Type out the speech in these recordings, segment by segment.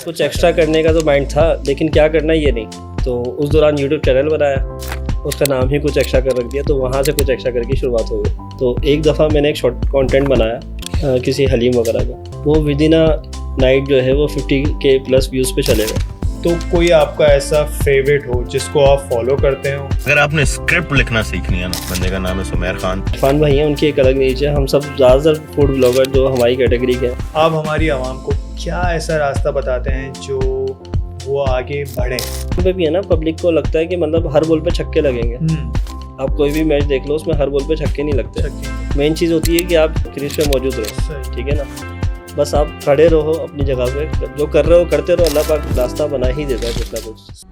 कुछ एक्स्ट्रा करने का तो माइंड था, लेकिन क्या करना ये नहीं। तो उस दौरान यूट्यूब चैनल बनाया, उसका नाम ही कुछ एक्स्ट्रा कर रख दिया, तो वहाँ से कुछ एक्स्ट्रा करके शुरुआत हो गई। तो एक दफ़ा मैंने एक शॉर्ट कंटेंट बनाया किसी हलीम वगैरह का, वो विद इन नाइट जो है वो 50K प्लस व्यूज़ पे चले गए। तो कोई आपका ऐसा फेवरेट हो जिसको आप फॉलो करते हो? अगर आपने स्क्रिप्ट लिखना सीखनी है ना, बंदे का नाम है सुमेर खान। इरफान भाई हैं, उनकी एक अलग नीच है। हम सब ज़्यादातर फूड ब्लॉगर जो हमारी कैटेगरी के हैं। आप हमारी आवाम को क्या ऐसा रास्ता बताते हैं जो वो आगे बढ़े? पे भी है ना, पब्लिक को लगता है कि मतलब हर बॉल पे छक्के लगेंगे। आप कोई भी मैच देख लो, उसमें हर बॉल पे छक्के नहीं लगते। मेन चीज़ होती है कि आप क्रीज पे मौजूद रहो, ठीक है ना। बस आप खड़े रहो अपनी जगह पे, जो कर रहे हो करते रहो, अल्लाह पाक रास्ता बना ही देता है कुछ ना कुछ।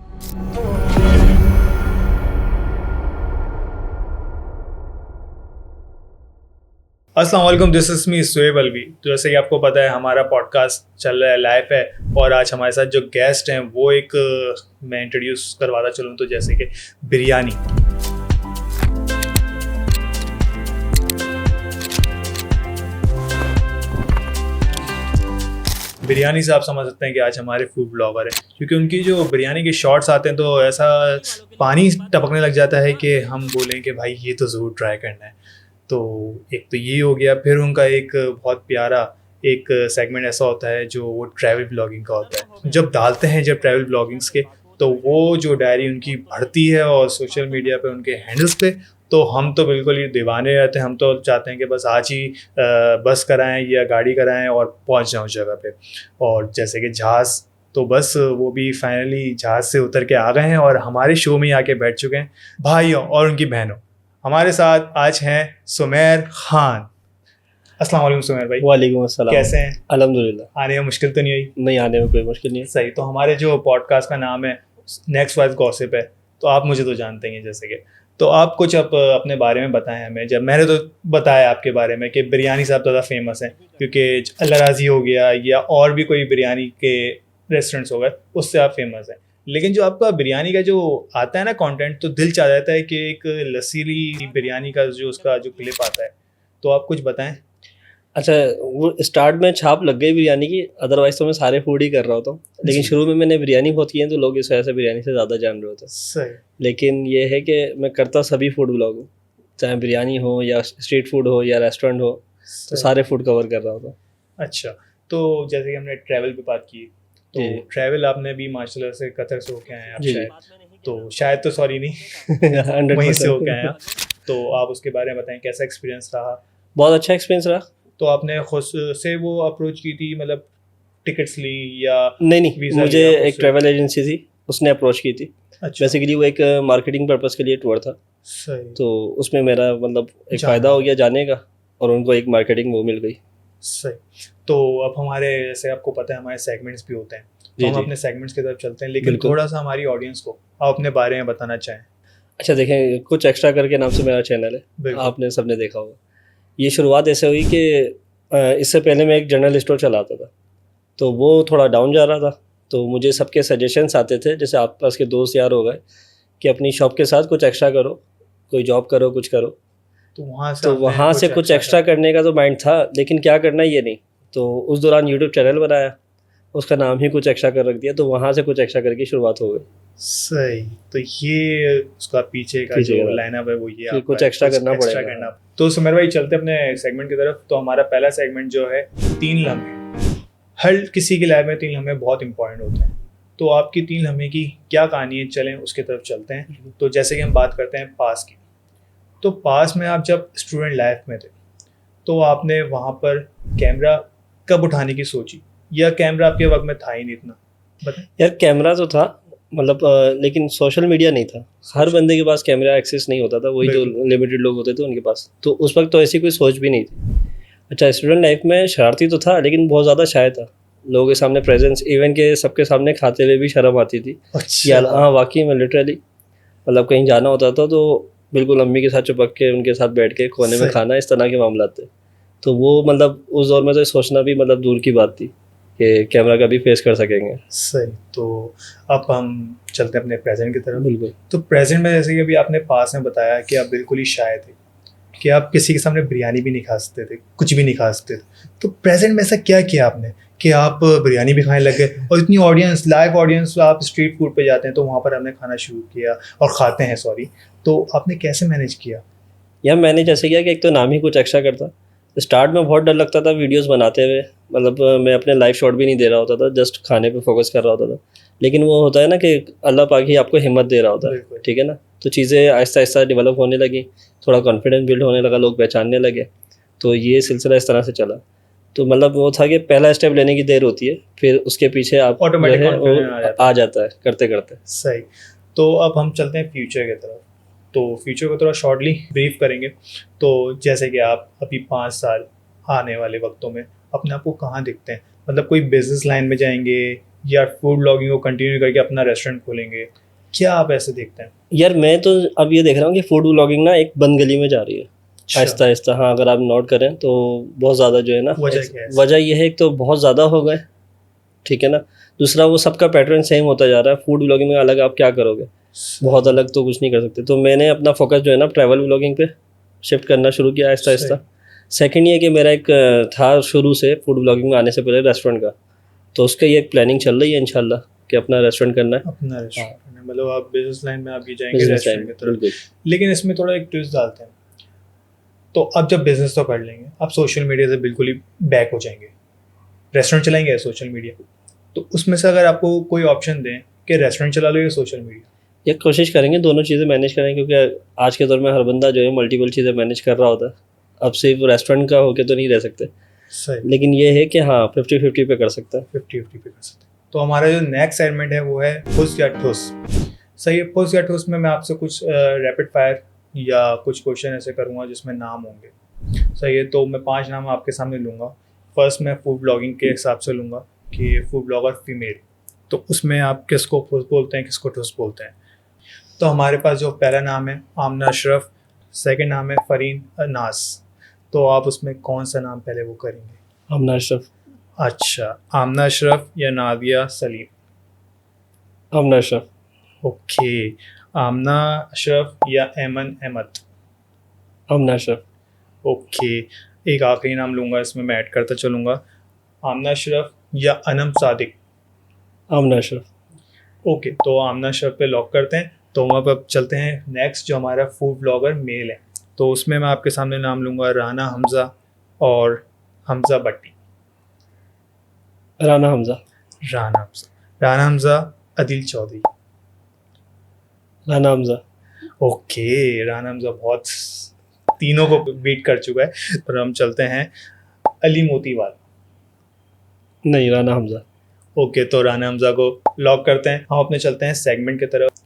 अस्सलाम वालेकुम, दिस इज़ मी सुएब अलवी। तो जैसे कि आपको पता है हमारा पॉडकास्ट चल रहा है, लाइव है, और आज हमारे साथ जो गेस्ट हैं वो एक मैं इंट्रोड्यूस करवाता चलूँ तो जैसे कि बिरयानी। बिरयानी से आप समझ सकते हैं कि आज हमारे फूड ब्लॉगर हैं, क्योंकि उनकी जो बिरयानी के शॉट्स आते हैं तो ऐसा पानी टपकने लग जाता है कि हम बोलें कि भाई ये तो ज़रूर ट्राई करना है। तो एक तो ये हो गया, फिर उनका एक बहुत प्यारा एक सेगमेंट ऐसा होता है जो वो ट्रैवल ब्लॉगिंग का होता है। जब डालते हैं जब ट्रैवल ब्लॉगिंग्स के, तो वो जो डायरी उनकी बढ़ती है और सोशल मीडिया पे उनके हैंडल्स पे, तो हम तो बिल्कुल ही दीवाने रहते हैं। हम तो चाहते हैं कि बस आज ही बस कराएं या गाड़ी कराएं और पहुंच जाऊं जगह पे। और जैसे कि जहाज़, तो बस वो भी फाइनली जहाज़ से उतर के आ गए हैं और हमारे शो में आके बैठ चुके हैं। भाइयों और उनकी बहनों, हमारे साथ आज हैं सुमेर खान। अस्सलाम वालेकुम सुमेर भाई। वालेकुम अस्सलाम। कैसे हैं? अल्हम्दुलिल्लाह। आने में मुश्किल तो नहीं हुई? नहीं, आने में कोई मुश्किल नहीं है। सही। तो हमारे जो पॉडकास्ट का नाम है नेक्स्ट वाइज गॉसिप है, तो आप मुझे तो जानते हैं जैसे कि, तो आप कुछ अपने बारे में बताएं हमें। जब मैंने तो बताया आपके बारे में कि बिरयानी साहब ज़्यादा फेमस हैं, क्योंकि अल्लाह राज़ी हो गया या और भी कोई बिरयानी के रेस्टोरेंट्स हो गए, उससे आप फेमस हैं। लेकिन जो आपका बिरयानी का जो आता है ना कंटेंट, तो दिल चाह जाता है कि एक लसीली बिरयानी का जो उसका जो क्लिप आता है, तो आप कुछ बताएं। अच्छा, वो स्टार्ट में छाप लग गई बिरयानी की, अदरवाइज तो मैं सारे फूड ही कर रहा होता हूँ। लेकिन शुरू में मैंने बिरयानी बहुत की है, तो लोग इस वजह से बिरयानी से ज़्यादा जान रहे होते हैं। सही। लेकिन ये है कि मैं करता सभी फूड ब्लॉग हूँ, चाहे बिरयानी हो या स्ट्रीट फूड हो या रेस्टोरेंट हो, तो सारे फूड कवर कर रहा होता हूँ। अच्छा, तो जैसे कि हमने ट्रैवल पे बात की, तो ट्रैवल आपने भी माशाल्लाह से कतर से होके आए हैं आप शायद, तो शायद तो सॉरी नहीं वहीं से होके आए आप। तो आप उसके बारे में बताएं, कैसा एक्सपीरियंस रहा? बहुत अच्छा एक्सपीरियंस रहा। तो आपने खुद से वो अप्रोच की थी, मतलब टिकट्स ली या? नहीं, मुझे एक ट्रैवल एजेंसी थी, उसने अप्रोच की थी। अच्छा। बेसिकली वो एक मार्केटिंग पर्पस के लिए टूर था। सही। तो उसमें मेरा मतलब एक फ़ायदा हो गया जाने का, और उनको एक मार्केटिंग वो मिल गई। सही। तो अब हमारे, जैसे आपको पता है हमारे सेगमेंट्स भी होते हैं, तो हम अपने सेगमेंट्स की तरफ चलते हैं, लेकिन थोड़ा सा हमारी ऑडियंस को आप अपने बारे में बताना चाहें। अच्छा, देखें, कुछ एक्स्ट्रा करके नाम से मेरा चैनल है, आपने सबने देखा होगा। ये शुरुआत ऐसे हुई कि इससे पहले मैं एक जनरल स्टोर चलाता था, तो वो थोड़ा डाउन जा रहा था। तो मुझे सबके सजेशंस आते थे, जैसे आप पास के दोस्त यार हो गए, कि अपनी शॉप के साथ कुछ एक्स्ट्रा करो, कोई जॉब करो, कुछ करो। तो वहाँ से कुछ एक्स्ट्रा करने का तो माइंड था, लेकिन क्या करना ये नहीं। तो उस दौरान यूट्यूब चैनल बनाया, उसका नाम ही कुछ एक्स्ट्रा कर रख दिया, तो वहाँ से कुछ एक्स्ट्रा करके शुरुआत हो गई। सही। तो ये उसका पीछे का जो लाइनअप है वो ये कुछ एक्स्ट्रा करना पड़ेगा। तो सुमेर भाई चलते अपने सेगमेंट की तरफ। तो हमारा पहला सेगमेंट जो है 3 लम्हे। हर किसी की लाइफ में 3 लम्हे बहुत इंपॉर्टेंट होते हैं, तो आपकी 3 लम्हे की क्या कहानी है, चलें उसकी तरफ चलते हैं। तो जैसे कि हम बात करते हैं पास की, तो पास में आप जब स्टूडेंट लाइफ में थे, तो आपने वहाँ पर कैमरा कब उठाने की सोची, या कैमरा आपके वक्त में था ही नहीं इतना? बताएं। यार, कैमरा तो था, मतलब लेकिन सोशल मीडिया नहीं था। हर बंदे के पास कैमरा एक्सेस नहीं होता था, वही जो लिमिटेड लोग होते थे उनके पास। तो उस वक्त तो ऐसी कोई सोच भी नहीं थी। अच्छा, स्टूडेंट लाइफ में शरारती तो था, लेकिन बहुत ज़्यादा शाय था। लोगों के सामने प्रेजेंस, इवन के सबके सामने खाते हुए भी शर्म आती थी। अच्छा। यार हाँ, वाकई में लिटरली, मतलब कहीं जाना होता था तो बिल्कुल अम्मी के साथ चिपक के उनके साथ बैठ के कोने में खाना, इस तरह के मामला थे। तो वो मतलब उस दौर में तो सोचना भी मतलब दूर की बात थी कि कैमरा का भी फेस कर सकेंगे। सही। तो अब हम चलते हैं अपने प्रेजेंट की तरफ। बिल्कुल। तो प्रेजेंट में जैसे कि अभी आपने पास में बताया कि आप बिल्कुल ही शाय थे, कि आप किसी के सामने बिरयानी भी नहीं खा सकते थे, कुछ भी नहीं खा सकते थे। तो प्रेजेंट में ऐसा क्या किया आपने कि आप बिरयानी भी खाने लग गए और इतनी ऑडियंस, लाइव ऑडियंस, आप स्ट्रीट फूड पे जाते हैं तो वहाँ पर हमने खाना शुरू किया और खाते हैं, सॉरी, तो आपने कैसे मैनेज किया? यार मैंने जैसे किया कि एक तो नाम ही कुछ एक्स्ट्रा करता। स्टार्ट में बहुत डर लगता था वीडियोस बनाते हुए, मतलब मैं अपने लाइव शॉट भी नहीं दे रहा होता था, जस्ट खाने पे फोकस कर रहा होता था। लेकिन वो होता है ना कि अल्लाह पाक ही आपको हिम्मत दे रहा होता है, बिल्कुल। ठीक है ना। तो चीज़ें आहिस्ता आहिस्ता डेवलप होने लगी, थोड़ा कॉन्फिडेंस बिल्ड होने लगा, लोग पहचानने लगे। तो ये सिलसिला इस तरह से चला। तो मतलब वो था कि पहला स्टेप लेने की देर होती है, फिर उसके पीछे आप Automatic जो है वो confidence आ जाता है करते करते। सही। तो अब हम चलते हैं फ्यूचर की तरफ। तो फ्यूचर को थोड़ा शॉर्टली ब्रीफ करेंगे। तो जैसे कि आप अभी 5 साल आने वाले वक्तों में अपने आप को कहाँ देखते हैं? मतलब कोई बिजनेस लाइन में जाएंगे या फूड ब्लॉगिंग को कंटिन्यू करके अपना रेस्टोरेंट खोलेंगे? क्या आप ऐसे देखते हैं? यार मैं तो अब ये देख रहा हूँ कि फूड ब्लॉगिंग ना एक बंद गली में जा रही है आहिस्ता आहिस्ता। हाँ, अगर आप नोट करें तो बहुत ज़्यादा जो है ना, वजह क्या है? वजह ये है, एक तो बहुत ज़्यादा हो गए, ठीक है ना। दूसरा वो सबका पैटर्न सेम होता जा रहा है। फूड ब्लॉगिंग में अलग आप क्या करोगे, बहुत अलग तो कुछ नहीं कर सकते। तो मैंने अपना फोकस जो है ना ट्रैवल ब्लॉगिंग पे शिफ्ट करना शुरू किया आहिस्ता आहिस्ता। सेकंड ये कि मेरा एक था शुरू से फूड ब्लॉगिंग में आने से पहले रेस्टोरेंट का, तो उसका ये एक प्लानिंग चल रही है इंशाल्लाह कि अपना रेस्टोरेंट करना है। अपना रेस्टोरेंट, मतलब आप बिजनेस लाइन में आपकी जाएंगे बिजनेस रेस्टोरेंट की तरफ। बिल्कुल। लेकिन इसमें थोड़ा एक ट्विस्ट डालते हैं। तो अब जब बिजनेस तो कर लेंगे, आप सोशल मीडिया से बिल्कुल ही बैक हो जाएंगे, रेस्टोरेंट चलाएंगे या सोशल मीडिया? तो उसमें से अगर आपको कोई ऑप्शन दें कि रेस्टोरेंट चला लो या सोशल मीडिया? ये कोशिश करेंगे दोनों चीज़ें मैनेज करें, क्योंकि आज के दौर में हर बंदा जो है मल्टीपल चीज़ें मैनेज कर रहा होता है। अब सिर्फ रेस्टोरेंट का होके तो नहीं रह सकते, सही। लेकिन ये है कि हाँ 50-50 पे कर सकते हैं। 50-50 पे कर सकते हैं। तो हमारा जो नेक्स्ट सेगमेंट है वो है फुस या ठुस। सही है। फुस या ठुस में मैं आपसे कुछ रैपिड फायर या कुछ क्वेश्चन ऐसे करूँगा जिसमें नाम होंगे। सही है। तो मैं 5 नाम आपके सामने लूँगा। फर्स्ट मैं फूड ब्लॉगिंग के हिसाब से लूँगा कि फूड ब्लॉगर फीमेल, तो उसमें आप किसको फुस बोलते हैं, किसको ठुस बोलते हैं? तो हमारे पास जो पहला नाम है आमना अशरफ, सेकंड नाम है फरीन नास। तो आप उसमें कौन सा नाम पहले वो करेंगे? आमना अशरफ। अच्छा, आमना अशरफ या नादिया सलीम? आमना अशरफ। ओके। आमना अशरफ या ऐमन अहमद? आमना अशरफ। ओके। एक आखिरी नाम लूँगा, इसमें मैं ऐड करता चलूँगा। आमना अशरफ या अनम सादिक? आमना अशरफ। ओके, तो आमना अशरफ पे लॉक करते हैं। तो हम अब चलते हैं नेक्स्ट, जो हमारा फूड ब्लॉगर मेल है। तो उसमें मैं आपके सामने नाम लूँगा राना हमज़ा और हमज़ा भट्टी। राना हमज़ा। राना हमज़ा। राना हमज़ा, अदिल चौधरी। राना हमज़ा। ओके, राना हमज़ा बहुत तीनों को बीट कर चुका है। पर हम चलते हैं अली मोतीवाल। नहीं, राना हमज़ा। ओके, तो राना हमज़ा को लॉक करते हैं। हम अपने चलते हैं सेगमेंट की तरफ।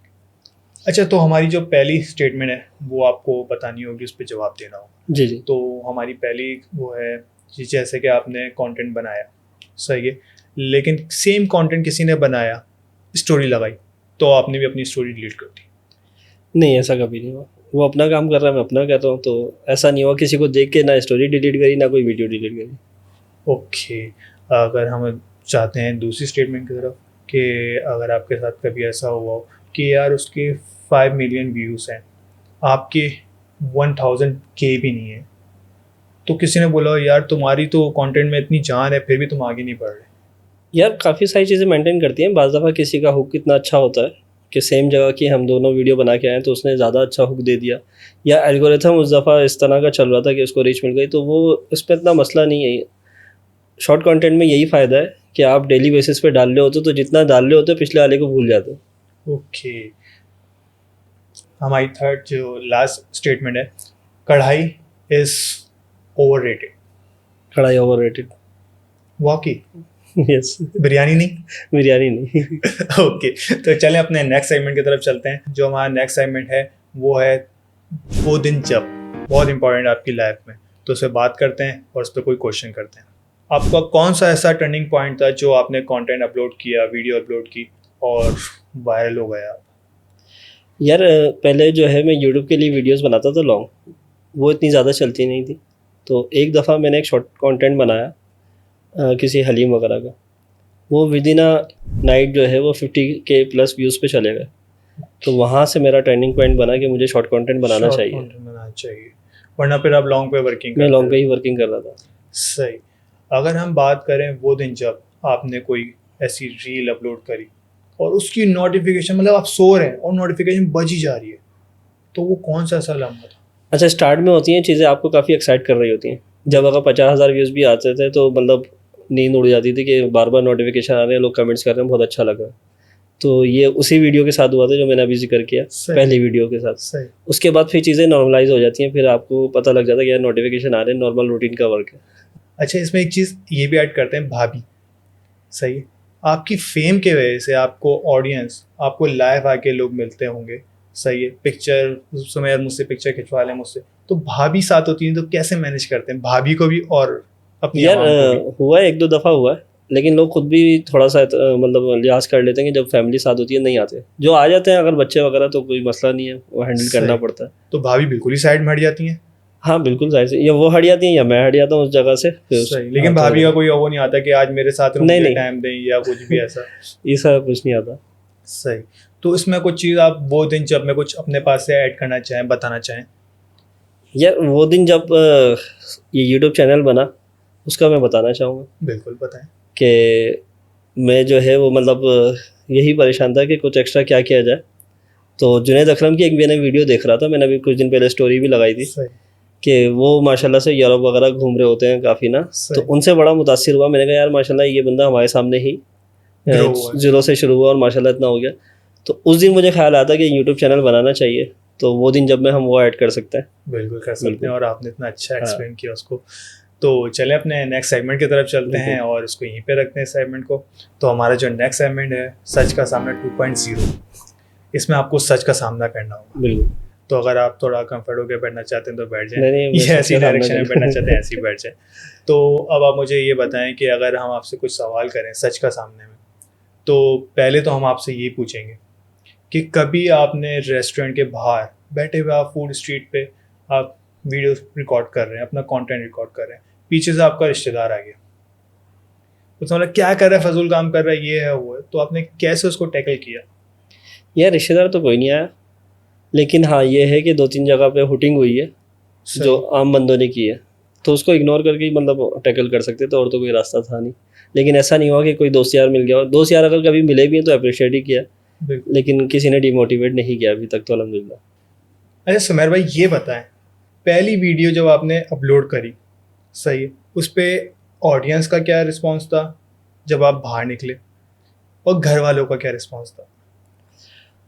अच्छा, तो हमारी जो पहली स्टेटमेंट है वो आपको बतानी होगी, उस पर जवाब देना होगा। जी जी। तो हमारी पहली वो है कि जैसे कि आपने कंटेंट बनाया, सही है, लेकिन सेम कंटेंट किसी ने बनाया, स्टोरी लगाई, तो आपने भी अपनी स्टोरी डिलीट कर दी? नहीं, ऐसा कभी नहीं हुआ। वो अपना काम कर रहा है, मैं अपना कर रहा हूँ, तो ऐसा नहीं हुआ किसी को देख के ना स्टोरी डिलीट करी ना कोई वीडियो डिलीट करी। ओके। अगर हम चाहते हैं दूसरी स्टेटमेंट की तरफ कि अगर आपके साथ कभी ऐसा हुआ हो कि यार उसके 5 मिलियन व्यूज़ हैं, आपके 1000K भी नहीं है, तो किसी ने बोला यार तुम्हारी तो कंटेंट में इतनी जान है फिर भी तुम आगे नहीं बढ़ रहे? यार काफ़ी सारी चीज़ें मेंटेन करती हैं। बाज़ दफ़ा किसी का हुक इतना अच्छा होता है कि सेम जगह की हम दोनों वीडियो बना के आए तो उसने ज़्यादा अच्छा हुक दे दिया, या एल्गोरिथम उस दफ़ा इस तरह का चल रहा था कि उसको रीच मिल गई, तो वो इस पर इतना मसला नहीं है। शॉर्ट कंटेंट में यही फ़ायदा है कि आप डेली बेसिस पे डाल रहे होते तो जितना डाल रहे होते पिछले वाले को भूल जाते हो। ओके। हमारी थर्ड जो लास्ट स्टेटमेंट है, कढ़ाई इज़ ओवररेटेड। कढ़ाई ओवररेटेड। वाकई? यस। बिरयानी नहीं? बिरयानी नहीं। ओके, तो चलें अपने नेक्स्ट सेगमेंट की तरफ चलते हैं। जो हमारा नेक्स्ट सेगमेंट है वो है वो दिन जब, बहुत इंपॉर्टेंट आपकी लाइफ में, तो उस पर बात करते हैं और उस पर कोई क्वेश्चन करते हैं। आपका कौन सा ऐसा टर्निंग पॉइंट था जो आपने कंटेंट अपलोड किया, वीडियो अपलोड की और वायरल हो गया? यार पहले जो है मैं यूट्यूब के लिए वीडियोस बनाता था लॉन्ग, वो इतनी ज़्यादा चलती नहीं थी। तो एक दफ़ा मैंने एक शॉर्ट कंटेंट बनाया किसी हलीम वगैरह का, वो विद इन अ नाइट जो है वो 50K प्लस व्यूज़ पे चले गए। तो वहाँ से मेरा टर्निंग पॉइंट बना कि मुझे शॉर्ट कंटेंट बनाना Short चाहिए। content बनाना चाहिए, वरना फिर आप लॉन्ग पे वर्किंग मैं लॉन्ग पे ही वर्किंग कर रहा था। सही। अगर हम बात करें वो दिन जब आपने कोई ऐसी रील अपलोड करी और उसकी नोटिफिकेशन, मतलब आप सो रहे हैं और नोटिफिकेशन बज ही जा रही है, तो वो कौन सा ऐसा लम्हा था? अच्छा, स्टार्ट में होती हैं चीज़ें आपको काफ़ी एक्साइट कर रही होती हैं। जब अगर 50,000 व्यूज़ भी आते थे तो मतलब नींद उड़ जाती थी कि बार बार नोटिफिकेशन आ रहे हैं, लोग कमेंट्स कर रहे हैं, बहुत अच्छा लग रहा है। तो ये उसी वीडियो के साथ हुआ था जो मैंने अभी जिक्र किया, सही। पहली वीडियो के साथ। सही। उसके बाद फिर चीज़ें नॉर्मलाइज हो जाती हैं, फिर आपको पता लग जाता है कि यार नोटिफिकेशन आ रहे हैं, नॉर्मल रूटीन का वर्क है। अच्छा, इसमें एक चीज़ ये भी ऐड करते हैं, भाभी। सही है। आपकी फेम के वजह से आपको ऑडियंस, आपको लाइव आके लोग मिलते होंगे। सही है। पिक्चर सुमेर मुझसे पिक्चर खिंचवा लें मुझसे, तो भाभी साथ होती है तो कैसे मैनेज करते हैं भाभी को भी और अपनी यार आवाम को भी? हुआ है, 1-2 दफ़ा हुआ है, लेकिन लोग खुद भी थोड़ा सा मतलब लिहाज कर लेते हैं कि जब फैमिली साथ होती है नहीं आते। जो आ जाते हैं अगर बच्चे वगैरह तो कोई मसला नहीं है, वो हैंडल सही। करना पड़ता है। तो भाभी बिल्कुल ही साइड में हट जाती हैं। हाँ बिल्कुल, जाहिर से या वो हट जाती हैं या मैं हट जाता हूँ उस जगह से। फिर सही। लेकिन हाँ, भाभी तो का कोई वो नहीं आता कि आज मेरे साथ रहो, नहीं, मुझे नहीं। टाइम दें या कुछ भी ऐसा? ये सब कुछ नहीं आता। सही। तो इसमें कुछ चीज़ आप वो दिन जब में कुछ अपने पास से ऐड करना चाहें, बताना चाहें? यार वो दिन जब ये यूट्यूब चैनल बना, उसका मैं बताना चाहूँगा बिल्कुल बताएं। कि मैं जो है वो मतलब यही परेशान था कि कुछ एक्स्ट्रा क्या किया जाए। तो जुनैद अकरम की एक मैंने वीडियो देख रहा था, मैंने अभी कुछ दिन पहले स्टोरी भी लगाई थी सही। कि वो माशाल्लाह से यूरोप वगैरह घूम रहे होते हैं काफ़ी ना। सही। तो उनसे बड़ा मुतासिर हुआ। मैंने कहा यार माशाल्लाह ये बंदा हमारे सामने ही Grow हुआ है। ज़ीरो से शुरू हुआ और माशाल्लाह इतना हो गया। तो उस दिन मुझे ख्याल आता कि यूट्यूब चैनल बनाना चाहिए। तो वो दिन जब में हम वो ऐड कर सकते हैं। बिल्कुल कर सकते बिल्कुल। हैं, और आपने इतना अच्छा हाँ। एक्सप्लेन किया उसको। तो चलें अपने नेक्स्ट सेगमेंट की तरफ चलते बिल्कुल। हैं और इसको यहीं पे रखते हैं सेगमेंट को। तो हमारा जो नेक्स्ट सेगमेंट है, सच का सामना 2.0, इसमें आपको सच का सामना करना होगा। बिल्कुल। तो अगर आप थोड़ा कंफर्ट होकर बैठना चाहते हैं तो बैठ जाएं, नहीं, मैं ये सच ऐसी का सामना डायरेक्शन में करूँगा। बैठना चाहते हैं ऐसे ही बैठ जाएं। तो अब आप मुझे ये बताएं कि अगर हम आपसे कुछ सवाल करें सच का सामने में, तो पहले तो हम आपसे ये पूछेंगे कि कभी आपने रेस्टोरेंट के बाहर बैठे हुए, आप फूड स्ट्रीट पे आप वीडियो रिकॉर्ड कर रहे हैं, अपना कंटेंट रिकॉर्ड कर रहे हैं, पीछे से आपका रिश्तेदार आ गया, उसने बोला क्या कर रहा है, फजूल काम कर रहा है, ये है वो है, तो आपने कैसे उसको टैकल किया? यार रिश्तेदार तो कोई नहीं आया, लेकिन हाँ ये है कि 2-3 जगह पे हुटिंग हुई है जो आम बंदों ने की है, तो उसको इग्नोर करके ही मतलब टैकल कर सकते थे, और तो कोई रास्ता था नहीं। लेकिन ऐसा नहीं हुआ कि कोई दोस्त यार मिल गया हो। दोस्त यार अगर कभी मिले भी हैं तो अप्रिशिएट ही किया, बिल्कुल। लेकिन किसी ने डिमोटिवेट नहीं किया अभी तक तो अल्हम्दुलिल्लाह। अच्छा सुमेर भाई, ये बताएं, पहली वीडियो जब आपने अपलोड करी, सही है, उस पर ऑडियंस का क्या रिस्पॉन्स था जब आप बाहर निकले, और घर वालों का क्या रिस्पॉन्स था?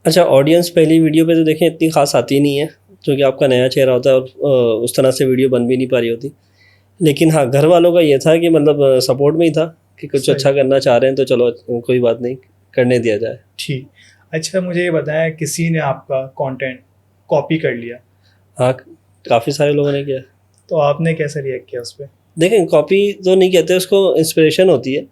अच्छा, ऑडियंस पहली वीडियो पे तो देखें इतनी खास आती नहीं है, क्योंकि आपका नया चेहरा होता है और उस तरह से वीडियो बन भी नहीं पा रही होती। लेकिन हाँ, घर वालों का ये था कि मतलब सपोर्ट में ही था कि कुछ सही। अच्छा करना चाह रहे हैं तो चलो कोई बात नहीं, करने दिया जाए। ठीक। अच्छा मुझे ये बताएं, किसी ने आपका कंटेंट कॉपी कर लिया हाँ, काफ़ी सारे लोगों ने किया। तो आपने कैसे रिएक्ट किया उस पर? देखें, कॉपी तो नहीं कहते उसको, इंस्पिरेशन होती है।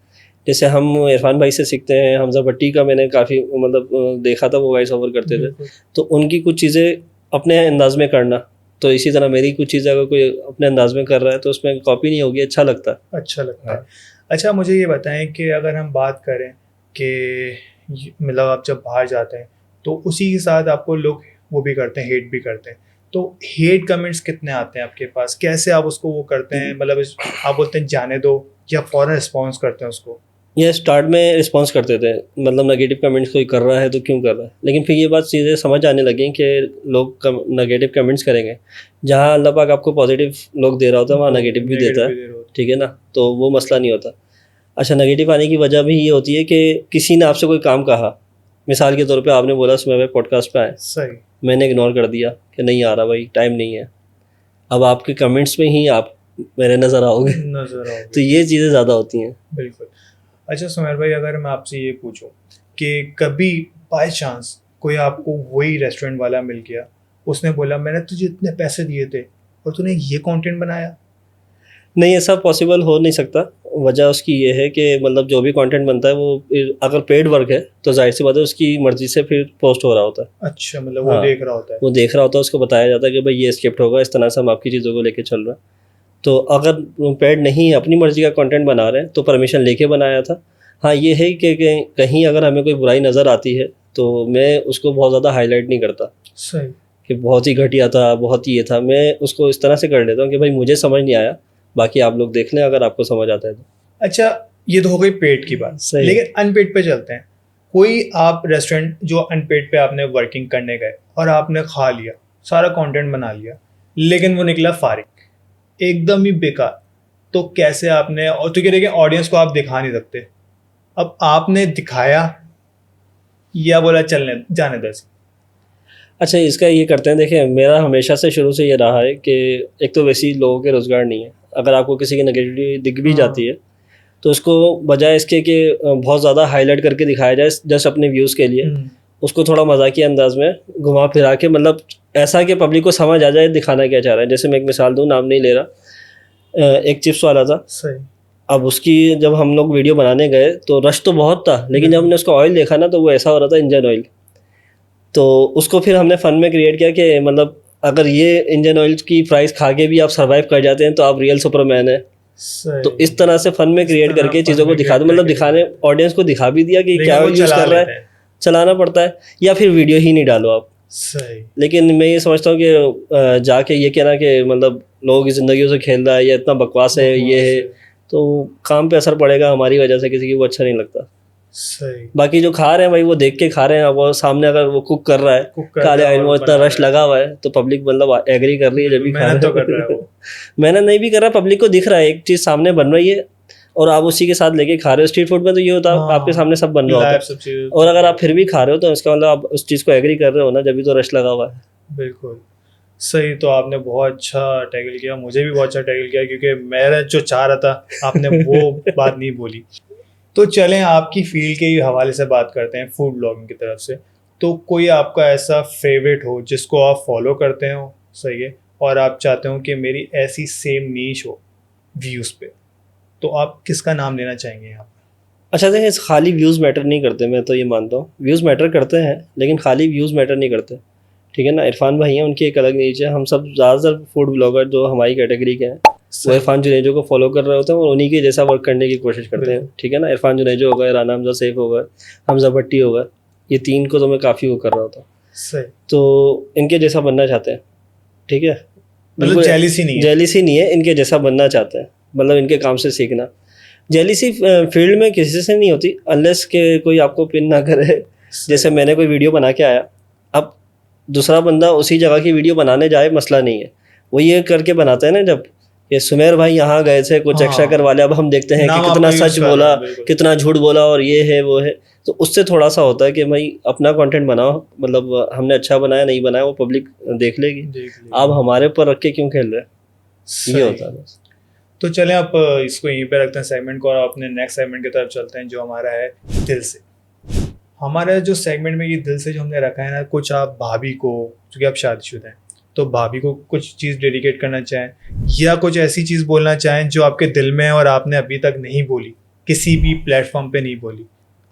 जैसे हम इरफान भाई से सीखते हैं, हमजा भट्टी का मैंने काफ़ी मतलब देखा था, वो वॉइस ओवर करते थे, बिल्कुल। तो उनकी कुछ चीज़ें अपने अंदाज में करना। तो इसी तरह मेरी कुछ चीज़ें अगर कोई अपने अंदाज में कर रहा है तो उसमें कॉपी नहीं होगी, अच्छा लगता है। अच्छा लगता है। हाँ। अच्छा मुझे ये बताएं कि अगर हम बात करें कि मतलब आप जब बाहर जाते हैं तो उसी के साथ आपको लोग वो भी करते हैं, हेट भी करते हैं, तो हेट कमेंट्स कितने आते हैं आपके पास, कैसे आप उसको वो करते हैं, मतलब आप बोलते हैं जाने दो या फ़ौरन रिस्पॉन्स करते हैं उसको? ये स्टार्ट में रिस्पॉन्स करते थे, मतलब नेगेटिव कमेंट्स कोई कर रहा है तो क्यों कर रहा है, लेकिन फिर ये बात चीज़ें समझ आने लगी कि लोग नेगेटिव कमेंट्स करेंगे। जहाँ अल्लाह पाक आपको पॉजिटिव लोग दे रहा होता है वहाँ नेगेटिव भी देता है, ठीक है ना, तो वो मसला नहीं होता। अच्छा, नेगेटिव आने की वजह भी ये होती है कि किसी ने आपसे कोई काम कहा, मिसाल के तौर पे आपने बोला सुबह में पॉडकास्ट पे आए, सही। मैंने इग्नोर कर दिया कि नहीं आ रहा भाई, टाइम नहीं है। अब आपके कमेंट्स में ही आप मेरे नज़र आओगे, नजर आओगे। तो ये चीज़ें ज़्यादा होती हैं। बिल्कुल। अच्छा सुमेर भाई, अगर मैं आपसे ये पूछूं कि कभी बाय चांस कोई आपको वही रेस्टोरेंट वाला मिल गया, उसने बोला मैंने तुझे इतने पैसे दिए थे और तूने ये कंटेंट बनाया? नहीं, ऐसा पॉसिबल हो नहीं सकता। वजह उसकी ये है कि मतलब जो भी कंटेंट बनता है वो अगर पेड वर्क है तो जाहिर सी बात है उसकी मर्जी से फिर पोस्ट हो रहा होता है। अच्छा, मतलब वो हाँ। देख रहा होता है। वो देख रहा होता है, उसको बताया जाता है कि भाई ये स्क्रिप्ट होगा, इस तरह से हम आपकी चीज़ों को लेके चल रहे हैं। तो अगर पेड नहीं, अपनी मर्जी का कंटेंट बना रहे हैं तो परमिशन लेके बनाया था। हाँ, ये है कि कहीं अगर हमें कोई बुराई नज़र आती है तो मैं उसको बहुत ज़्यादा हाईलाइट नहीं करता सही। कि बहुत ही घटिया था, बहुत ही ये था। मैं उसको इस तरह से कर लेता हूँ कि भाई मुझे समझ नहीं आया, बाकी आप लोग देख लें अगर आपको समझ आता है तो। अच्छा, ये तो हो गई पेड की बात, सही। लेकिन अनपेड पे चलते हैं। कोई आप रेस्टोरेंट जो अनपेड पे आपने वर्किंग करने गए और आपने खा लिया, सारा कंटेंट बना लिया, लेकिन वो निकला फारिग, एकदम ही बेकार, तो कैसे आपने, और तो क्या देखिए ऑडियंस को आप दिखा नहीं सकते, अब आपने दिखाया या बोला चलने जाने दो ऐसे? अच्छा, इसका ये करते हैं, देखिए मेरा हमेशा से शुरू से ये रहा है कि एक तो वैसे ही लोगों के रोज़गार नहीं है, अगर आपको किसी की नेगेटिविटी दिख भी जाती है तो उसको बजाय इसके कि बहुत ज़्यादा हाईलाइट करके दिखाया जाए जस्ट अपने व्यूज़ के लिए, उसको थोड़ा मजाकिया अंदाज में घुमा फिरा के, मतलब ऐसा कि पब्लिक को समझ आ जाए दिखाना क्या चाह रहा है। जैसे मैं एक मिसाल दूँ, नाम नहीं ले रहा, एक चिप्स वाला था। सही। अब उसकी जब हम लोग वीडियो बनाने गए तो रश तो बहुत था, लेकिन जब हमने उसका ऑयल देखा ना तो वो ऐसा हो रहा था इंजन ऑयल। तो उसको फिर हमने फ़न में क्रिएट किया कि मतलब अगर ये इंजन ऑयल की प्राइस खा के भी आप सर्वाइव कर जाते हैं तो आप रियल सुपरमैन हैं। सही। तो इस तरह से फ़न में क्रिएट करके चीज़ों को दिखा दो, मतलब दिखाने ऑडियंस को दिखा भी दिया कि लेकिन क्या वो यूज़ चला कर रहा लेते है, हैं। चलाना पड़ता है, या फिर वीडियो ही नहीं डालो आप। सही। लेकिन मैं ये समझता हूँ कि जाके ये कहना कि मतलब लोगों की ज़िंदगियों से खेल रहा है या इतना बकवास है, ये है, तो काम पे असर पड़ेगा हमारी वजह से, किसी की वो अच्छा नहीं लगता। सही। बाकी जो खा रहे हैं भाई वो देख के खा रहे हैं, वो सामने अगर वो कुक कर रहा है काले ऑयल में, इतना रश लगा हुआ है, तो पब्लिक मतलब एग्री कर रही है जब भी खा रहे हैं। मेहनत तो कर रहा है वो। मेहनत नहीं भी कर रहा, पब्लिक को दिख रहा है एक चीज़ सामने बन रही है और आप उसी के साथ लेके खा रहे हो। स्ट्रीट फूड में तो ये होता है आपके सामने सब बन रहा होता लाइव है, सब चीज़। और अगर आप फिर भी खा रहे हो तो इसका मतलब आप उस चीज़ को एग्री कर रहे हो ना, जब भी तो रश लगा हुआ है। बिल्कुल सही। तो आपने बहुत अच्छा टैकल किया, मुझे भी बहुत अच्छा टैकल किया, क्योंकि मेरा जो चाह रहा था आपने वो बात नहीं बोली। तो चलें आपकी फील्ड के हवाले से बात करते हैं, फूड ब्लॉगिंग की तरफ से। तो कोई आपका ऐसा फेवरेट हो जिसको आप फॉलो करते हो, सही है, और आप चाहते हो कि मेरी ऐसी सेम नीश हो व्यूज़ पे, तो आप किसका नाम लेना चाहेंगे यहाँ? अच्छा देखिए, खाली व्यूज़ मैटर नहीं करते, मैं तो ये मानता हूँ व्यूज़ मैटर करते हैं, लेकिन खाली व्यूज़ मैटर नहीं करते, ठीक है ना। इरफान भाई हैं, उनकी एक अलग नीच है। हम सब ज़्यादातर फूड ब्लॉगर जो हमारी कैटेगरी के हैं वो इरफान जुनेजो को फॉलो कर रहे होते हैं और उन्हीं के जैसा वर्क करने की कोशिश करते हैं, ठीक है ना। इरफान जुनेजो हो गए, राना हमजा सैफ हो गए, हमजा भट्टी हो गए, ये तीन को तो मैं काफ़ी वो कर रहा होता हूँ, सही। तो इनके जैसा बनना चाहते हैं, ठीक है। मतलब जेलिसी नहीं है? जेलिसी नहीं है, इनके जैसा बनना चाहते हैं, मतलब इनके काम से सीखना। जेलिसी फील्ड में किसी से नहीं होती अनलेस के कोई आपको पिन ना करे। जैसे मैंने कोई वीडियो बना के आया, अब दूसरा बंदा उसी जगह की वीडियो बनाने जाए, मसला नहीं है, वो ये करके बनाते हैं ना जब ये सुमेर भाई यहाँ गए थे कुछ एक्स्ट्रा करवा लिया, अब हम देखते हैं कि कितना सच बोला, कितना झूठ बोला, और ये है वो है, तो उससे थोड़ा सा होता है कि भाई अपना कंटेंट बनाओ, मतलब हमने अच्छा बनाया नहीं बनाया वो पब्लिक देख लेगी, आप हमारे ऊपर रख के क्यों खेल रहे हैं, ये होता है। तो चलें आप इसको यहीं पे रखते हैं सेगमेंट को, और अपने नेक्स्ट सेगमेंट की तरफ चलते हैं जो हमारा है दिल से। हमारा जो सेगमेंट में ये दिल से जो हमने रखा है ना, कुछ आप भाभी को, क्योंकि आप शादीशुदा हैं, तो भाभी को कुछ चीज़ डेडिकेट करना चाहें या कुछ ऐसी चीज़ बोलना चाहें जो आपके दिल में है और आपने अभी तक नहीं बोली, किसी भी प्लेटफॉर्म पे नहीं बोली,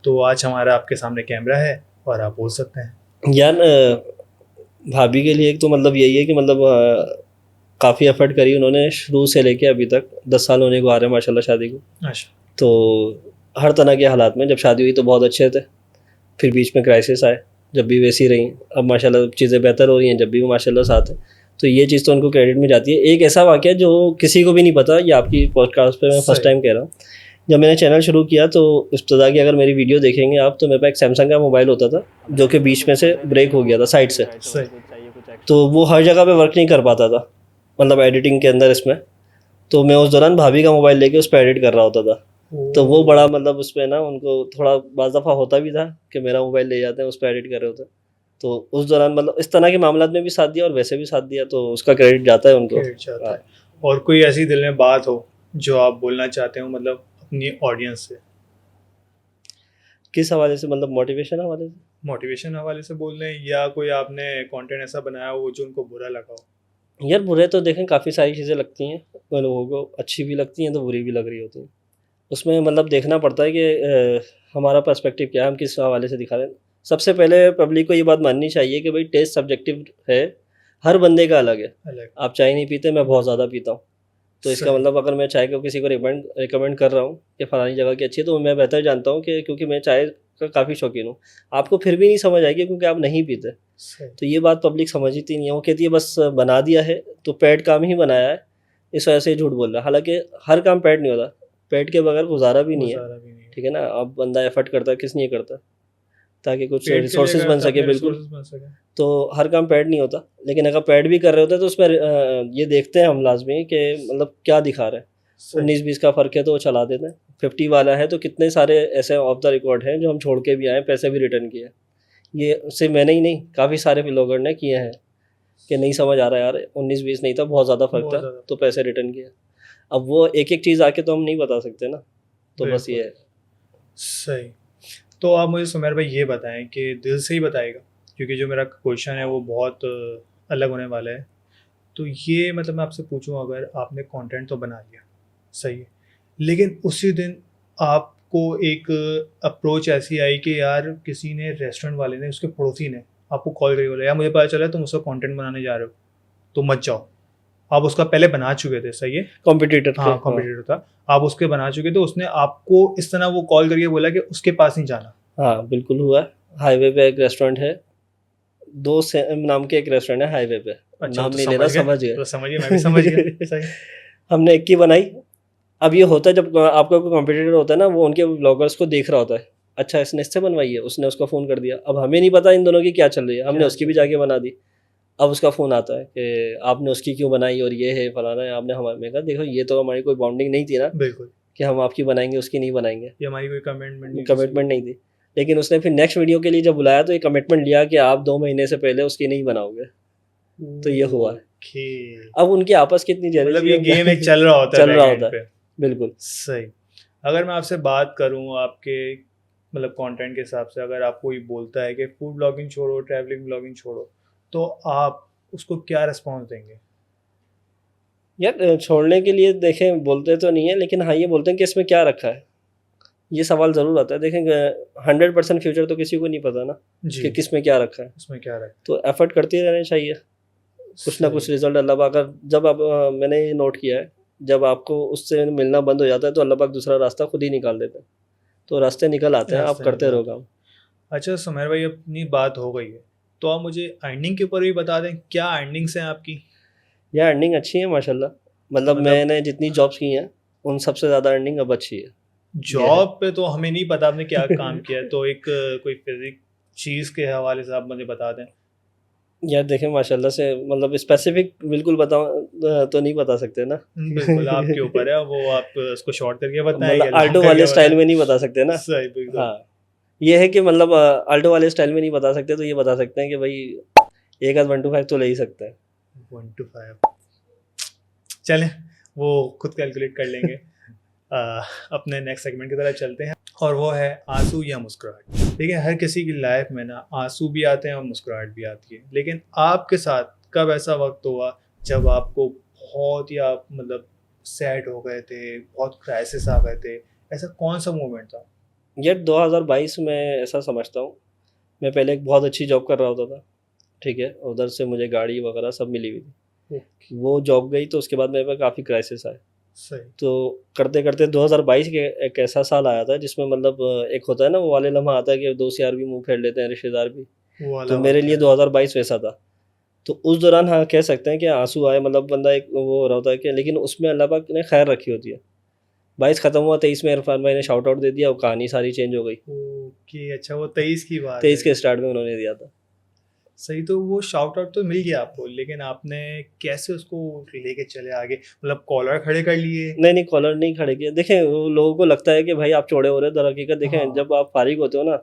तो आज हमारा आपके सामने कैमरा है और आप बोल सकते हैं। यार भाभी के लिए एक तो मतलब यही है कि मतलब काफ़ी एफर्ट करी उन्होंने शुरू से लेके अभी तक, 10 साल होने को आ रहे हैं माशाल्लाह शादी को। अच्छा। तो हर तरह के हालात में, जब शादी हुई तो बहुत अच्छे थे, फिर बीच में क्राइसिस आए, जब भी वैसी रही, अब माशाल्लाह चीज़ें बेहतर हो रही हैं, जब भी वो माशाल्लाह साथ है, तो ये चीज़ तो उनको क्रेडिट में जाती है। एक ऐसा वाक़या जो किसी को भी नहीं पता, ये आपकी पॉडकास्ट पे मैं फर्स्ट टाइम कह रहा हूँ, जब मैंने चैनल शुरू किया तो इब्तिदा की अगर मेरी वीडियो देखेंगे आप, तो मेरे पास एक सैमसंग का मोबाइल होता था जो कि बीच में से ब्रेक हो गया था साइड से, तो वो हर जगह पे वर्क नहीं कर पाता था, मतलब एडिटिंग के अंदर इसमें, तो मैं उस दौरान भाभी का मोबाइल लेके उस पर एडिट कर रहा होता था। तो वो बड़ा मतलब उस पर ना उनको थोड़ा बाज़ दफ़ा होता भी था कि मेरा मोबाइल ले जाते हैं, उस पर एडिट कर रहे होते, तो उस दौरान मतलब इस तरह के मामलों में भी साथ दिया और वैसे भी साथ दिया, तो उसका क्रेडिट जाता है उनको। और कोई ऐसी दिल में बात हो जो आप बोलना चाहते हो, मतलब अपनी ऑडियंस से? किस हवाले से, मतलब मोटिवेशन हवाले से? मोटिवेशन हवाले से बोल रहे हैं, या कोई आपने कंटेंट ऐसा बनाया हो जो उनको बुरा लगा हो? यार बुरे तो देखें काफ़ी सारी चीज़ें लगती हैं, लोगों को अच्छी भी लगती हैं तो बुरी भी लग रही होती हैं, उसमें मतलब देखना पड़ता है कि हमारा पर्सपेक्टिव क्या है, हम किस हवाले से दिखा रहे हैं। सबसे पहले पब्लिक को ये बात माननी चाहिए कि भाई टेस्ट सब्जेक्टिव है, हर बंदे का अलग है। आप चाय नहीं पीते, मैं बहुत ज़्यादा पीता हूँ, तो इसका मतलब अगर मैं चाय को किसी को रिकमेंड कर रहा हूँ कि फलानी जगह की अच्छी है, तो मैं बेहतर जानता हूँ कि क्योंकि मैं चाय का काफ़ी शौकीन हूँ, आपको फिर भी नहीं समझ आएगी क्योंकि आप नहीं पीते, तो ये बात पब्लिक समझती नहीं है। वो कहती है बस बना दिया है तो पेड काम ही बनाया है, इस वजह से झूठ बोल रहा है। हालांकि हर काम पेड नहीं होता, पेड के बगैर गुजारा भी नहीं है, गुजारा भी नहीं है। ठीक है ना। अब बंदा एफर्ट करता है, किस नहीं करता, ताकि कुछ पेट के लिए रिसोर्सेज बन करता, सके। अपने बिल्कुल, resources बन सके। तो हर काम पेड नहीं होता, लेकिन अगर पेड भी कर रहे होते हैं तो उसमें ये देखते हैं हम लाजमी कि मतलब क्या दिखा रहे हैं। सही। 19-20 का फ़र्क है तो वो चला देते हैं। 50 वाला है तो कितने सारे ऐसे ऑफ द रिकॉर्ड हैं जो हम छोड़ के भी आए, पैसे भी रिटर्न किए। ये सिर्फ मैंने ही नहीं, काफ़ी सारे ब्लॉगर ने किए हैं कि नहीं समझ आ रहा यार, 19-20 नहीं था, बहुत ज़्यादा फ़र्क बहुत था, ज़्यादा। तो पैसे रिटर्न किए। अब वो एक एक चीज़ आके तो हम नहीं बता सकते ना, तो बस बिल्कुल। ये है। सही। तो आप मुझे सुमेर भाई ये बताएं कि दिल से ही बताएगा, क्योंकि जो मेरा क्वेश्चन है वो बहुत अलग होने वाला है। तो ये मतलब मैं आपसे पूछूं, अगर आपने कंटेंट तो बना लिया, सही है, लेकिन उसी दिन आपको एक अप्रोच ऐसी आई कि यार किसी ने, रेस्टोरेंट वाले ने, उसके पड़ोसी ने आपको कॉल करके बोला यार मुझे पता चला तुम उसका कंटेंट बनाने जा रहे हो, तो मत जाओ। आप उसका पहले बना चुके थे, सही है, कॉम्पिटिटर हाँ कॉम्पिटिटर था, आप उसके बना चुके थे, उसने आपको इस तरह वो कॉल करके बोला कि उसके पास नहीं जाना। हाँ बिल्कुल हुआ है। हाईवे पे एक रेस्टोरेंट है, दो सेम नाम के एक रेस्टोरेंट है हाईवे पे, अच्छा, नाम तो नहीं ले रहा, समझ गए। तो समझिए, मैं भी समझ गया। सही। हमने एक की बनाई। अब ये होता है जब आपका कोई कॉम्पिटिटर होता है ना, वो उनके ब्लॉगर्स को देख रहा होता है, अच्छा इसने इससे बनवाई है, उसने उसको फ़ोन कर दिया। अब हमें नहीं पता इन दोनों की क्या चल रही है, हमने क्या उसकी भी चल रही जाके बना दी। अब उसका फ़ोन आता है कि आपने उसकी क्यों बनाई और ये है फलाना है, आपने हमारे, मैं कहा देखो ये तो हमारी कोई बाउंडिंग नहीं थी ना बिल्कुल, कि हम आपकी बनाएंगे उसकी नहीं बनाएंगे, ये हमारी कोई कमिटमेंट नहीं थी। कमिटमेंट नहीं थी। लेकिन उसने फिर नेक्स्ट वीडियो के लिए जब बुलाया तो ये कमिटमेंट लिया कि आप 2 महीने से पहले उसकी नहीं बनाओगे। तो ये हुआ है। ओके, अब उनकी आपस की इतनी मतलब जेलसी ये है, गेम एक चल रहा होता है चल रहा backend होता है। पे। बिल्कुल। सही। अगर मैं आपसे बात करूं आपके मतलब कंटेंट के हिसाब से, अगर आपको ये बोलता है कि फूड ब्लॉगिंग छोड़ो, ट्रैवलिंग ब्लॉगिंग छोड़ो, तो आप उसको क्या रिस्पॉन्स देंगे? यार छोड़ने के लिए देखें बोलते तो नहीं है, लेकिन हाँ ये बोलते हैं कि इसमें क्या रखा है, ये सवाल ज़रूर आता है। देखें 100% फ्यूचर तो किसी को नहीं पता ना जी, कि किस में क्या रखा है, उसमें क्या रहे? तो एफर्ट करते रहना चाहिए, कुछ ना कुछ सही। रिजल्ट अल्लाह पाक, अगर जब आप मैंने ये नोट किया है, जब आपको उससे मिलना बंद हो जाता है तो अल्लाह पाक दूसरा रास्ता खुद ही निकाल देता है, तो रास्ते निकल आते हैं, आप रास्ते करते निकल रहो आते काम। अच्छा सुमेर भाई, अपनी बात हो गई है, तो आप मुझे अर्निंग के ऊपर भी बता दें, क्या अर्निंग्स हैं आपकी? यार अर्निंग अच्छी है माशाल्लाह, मतलब मैंने जितनी जॉब्स की हैं उन सबसे ज़्यादा अर्निंग अब अच्छी है। जॉब पे तो हमें नहीं पता आपने क्या काम किया है, तो एक कोई फिजिक चीज़ के हवाले से आप मुझे बता दें। यार देखें माशाल्लाह से, मतलब स्पेसिफिक बिल्कुल बताऊं तो नहीं बता सकते ना। बिल्कुल आपके ऊपर है वो, आप उसको शॉर्ट करके बताएं मतलब या लॉन्ग आल्टो करके वाले स्टाइल बताएं। में नहीं बता सकते ना। सही, बिल्कुल। हाँ ये है कि मतलब आल्टो वाले स्टाइल में नहीं बता सकते, तो ये बता सकते हैं कि भाई एक आध 1 to 5 तो ले ही सकते हैं। 1 to 5 चलें, वो खुद कैलकुलेट कर लेंगे। अपने नेक्स्ट सेगमेंट की तरफ चलते हैं, और वो है आंसू या मुस्कुराहट। देखिए, हर किसी की लाइफ में ना आंसू भी आते हैं और मुस्कुराहट भी आती है, लेकिन आपके साथ कब ऐसा वक्त हुआ जब आपको बहुत ही, आप मतलब सैड हो गए थे, बहुत क्राइसिस आ गए थे, ऐसा कौन सा मोमेंट था? यार 2022 में ऐसा समझता हूँ, मैं पहले एक बहुत अच्छी जॉब कर रहा होता था, ठीक है, उधर से मुझे गाड़ी वगैरह सब मिली हुई थी। वो जॉब गई तो उसके बाद मेरे पे काफ़ी क्राइसिस आए। सही। तो करते करते 2022 के एक ऐसा साल आया था जिसमें मतलब एक होता है ना वो वाले लम्हा आता है कि दोस्त यार भी मुंह फेर लेते हैं, रिश्तेदार भी, वो वाला तो मेरे वक्त लिए है। 2022 वैसा था। तो उस दौरान हाँ कह सकते हैं कि आंसू आए, मतलब बंदा एक वो हो रहा होता है कि, लेकिन उसमें अल्लाह पाक ने खैर रखी होती है। 22 ख़त्म हुआ, 23 में इरफान भाई ने शाउट आउट दे दिया, वो कहानी सारी चेंज हो गई। ओके, अच्छा, वो 23 की बात 23 है। के स्टार्ट में उन्होंने दिया था। सही, तो वो शाउट आउट तो मिल गया आपको, लेकिन आपने कैसे उसको लेके चले आगे? मतलब कॉलर खड़े कर लिए? नहीं कॉलर नहीं खड़े किए। देखें वो लोगों को लगता है कि भाई आप चौड़े हो रहे हो, दर हकीकत देखें हाँ। जब आप फारिग होते हो ना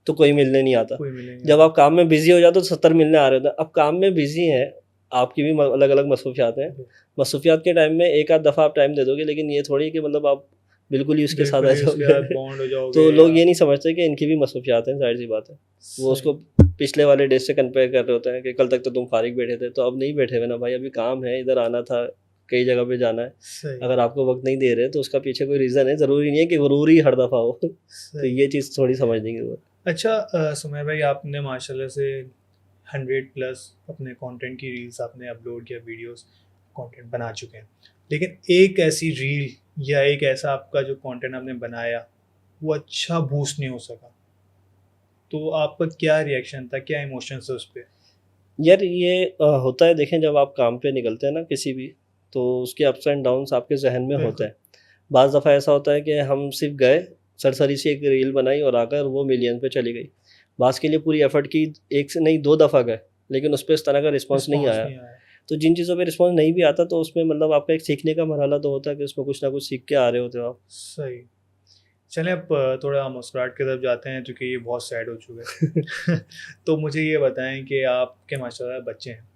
तो कोई मिलने नहीं आता, कोई मिलेंगे? जब आप काम में बिजी हो जाते हो तो 70 मिलने आ रहे होते हैं। अब काम में बिजी हैं, आपकी भी अलग अलग मसरूफियात हैं, मसरूफियात के टाइम में एक आध दफ़ा आप टाइम दे दोगे, लेकिन ये थोड़ी कि मतलब आप बिल्कुल ही उसके साथ आ जाओगे। बॉन्ड हो जाओगे तो लोग या- ये नहीं समझते कि इनकी भी मसरूफियात हैं, जाहिर सी बात है। वो उसको पिछले वाले डेज से कंपेयर कर रहे होते हैं कि कल तक तो तुम फारिग बैठे थे, तो अब नहीं बैठे हुए ना भाई, अभी काम है, इधर आना था, कई जगह पे जाना है। सही, अगर आपको वक्त नहीं दे रहे तो उसका पीछे कोई रीज़न है, ज़रूरी नहीं है कि गुरूर ही हर दफ़ा हो। तो सही। ये चीज़ थोड़ी समझने की ज़रूरत। अच्छा सुमेर भाई, आपने माशाल्लाह से 100+ अपने कंटेंट की रील्स आपने अपलोड किया, वीडियोस कंटेंट बना चुके हैं, लेकिन एक ऐसी रील या एक ऐसा आपका जो कंटेंट आपने बनाया वो अच्छा बूस्ट नहीं हो सका, तो आपका क्या रिएक्शन था, क्या इमोशंस थे उस पर? यार ये होता है, देखें जब आप काम पे निकलते हैं ना किसी भी, तो उसके अप्स एंड डाउन्स आपके जहन में होते हैं। बाज़ दफ़ा ऐसा होता है कि हम सिर्फ गए, सरसरी सी एक रील बनाई और आकर वो मिलियन पे चली गई। बाज़ के लिए पूरी एफर्ट की, एक से नहीं 2 दफ़ा गए, लेकिन उस पे इस तरह का रिस्पॉन्स नहीं आया। तो जिन चीज़ों पे रिस्पॉन्स नहीं भी आता तो उसमें मतलब आपका एक सीखने का मरहला तो होता है कि उसमें कुछ ना कुछ सीख के आ रहे होते हो आप। सही। चलें अब थोड़ा मुस्कुराहट की तरफ जाते हैं, क्योंकि ये बहुत सैड हो चुके हैं। तो मुझे ये बताएं कि आपके माशाल्लाह बच्चे हैं,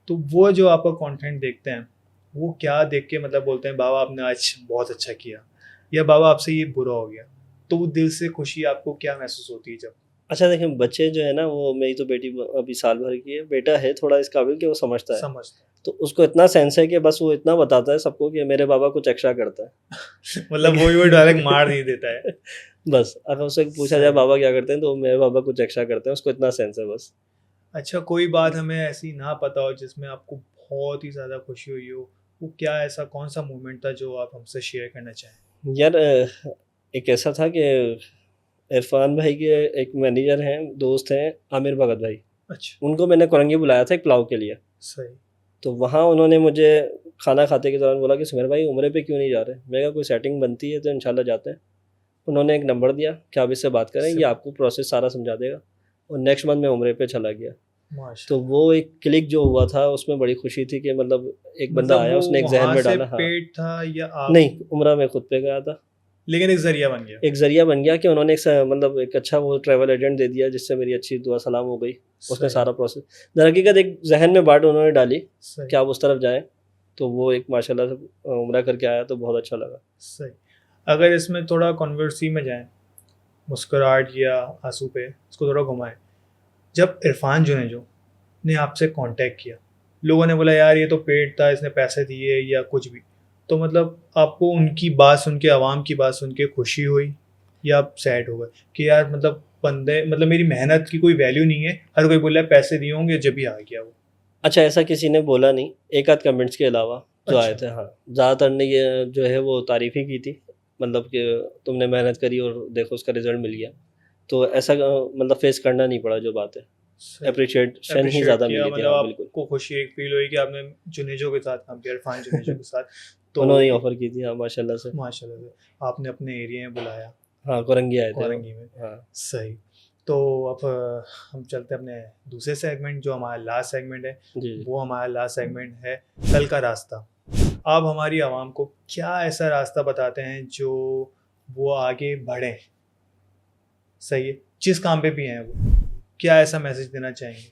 तो वो जो आपका कंटेंट देखते हैं वो क्या देख के मतलब बोलते हैं बाबा आपने आज बहुत अच्छा किया, या बाबा आपसे ये बुरा हो गया, तो वो दिल से खुशी आपको क्या महसूस होती है जब? अच्छा देखिए, बच्चे जो है ना, वो मेरी तो बेटी अभी साल भर की है, बेटा है थोड़ा इस काबिल कि वो समझता है। समझते तो उसको इतना सेंस है कि बस वो इतना बताता है सबको कि मेरे बाबा कुछ एक्स्ट्रा करता है। हैं मतलब वो डायरेक्ट मार नहीं देता है। बस अगर उससे पूछा जाए बाबा क्या करते हैं तो मेरे बाबा कुछ एक्स्ट्रा करते हैं, उसको इतना सेंस है बस। अच्छा, कोई बात हमें ऐसी ना पता हो जिसमें आपको बहुत ही ज़्यादा खुशी हुई हो, वो क्या ऐसा कौन सा मोमेंट था जो आप हमसे शेयर करना चाहें? यार एक ऐसा था कि इरफान भाई के एक मैनेजर हैं, दोस्त हैं, आमिर भगत भाई। अच्छा। उनको मैंने कोरंगी बुलाया था एक पुलाव के लिए। सही। तो वहाँ उन्होंने मुझे खाना खाते के दौरान बोला कि सुमेर भाई उम्रे पे क्यों नहीं जा रहे। मैं कहा कोई सेटिंग बनती है तो इंशाल्लाह जाते हैं। उन्होंने एक नंबर दिया कि आप इससे बात करें, ये आपको प्रोसेस सारा समझा देगा। और नेक्स्ट मंथ मैं उम्रे पे चला गया। तो माशाल्लाह। वो एक क्लिक जो हुआ था उसमें बड़ी खुशी थी कि मतलब एक बंदा मतलब आया, वो उसने एक जहन वहाँ में से डाला। हाँ, पेड था या आप? नहीं, उम्रा मैं खुद पे गया था। लेकिन एक जरिया बन गया। एक ज़रिया बन गया कि उन्होंने मतलब एक अच्छा वो ट्रैवल एजेंट दे दिया, जिससे मेरी अच्छी दुआ सलाम हो गई। उसने सही। सारा प्रोसेस दरहकीकत एक जहन में बात उन्होंने डाली सही। कि आप उस तरफ जाएं। तो वो एक माशाल्लाह से उम्रा करके आया तो बहुत अच्छा लगा। सही। अगर इसमें थोड़ा कॉन्वर्सी में जाएं, मुस्कुराहट या आंसू पे इसको थोड़ा घुमाएं, जब इरफान जुनेजो ने आपसे कांटेक्ट किया, लोगों ने बोला यार ये तो पेड था, इसने पैसे दिए या कुछ भी, तो मतलब आपको उनकी बात सुन के, आवाम की बात सुन के खुशी हुई या आप सैड हो गए कि यार मतलब बंदे, मतलब मेरी मेहनत की कोई वैल्यू नहीं है, हर कोई बोला है पैसे दिए होंगे जब ही आ गया वो? अच्छा, ऐसा किसी ने बोला नहीं, एक आध कमेंट्स के अलावा जो आए अच्छा। थे। हाँ, ज़्यादातर ने ये जो है वो तारीफ़ ही की थी, मतलब कि तुमने मेहनत करी और देखो उसका रिजल्ट मिल गया। तो ऐसा मतलब फेस करना नहीं पड़ा जो बात है। सही। अप्रिशिएशन ही Appreciate ज़्यादा किया, मिली थी। मतलब हाँ बिल्कुल, आपको खुशी एक फील हुई कि आपने जुनेजो के साथ काम किया, इरफान जुनेजो के साथ। तो उन्होंने ही ऑफ़र की थी। हाँ, माशाल्लाह से। माशाल्लाह से आपने अपने एरिया में बुलाया, हाँ, कोरंगी आए थे वो। कोरंगी में। हाँ सही। तो अब हम चलते हैं अपने दूसरे सेगमेंट, जो हमारा लास्ट सेगमेंट है। जी। वो हमारा लास्ट सेगमेंट है कल का रास्ता। आप हमारी आवाम को क्या ऐसा रास्ता बताते हैं जो वो आगे बढ़े? सही है, जिस काम पे भी हैं वो, क्या ऐसा मैसेज देना चाहेंगे?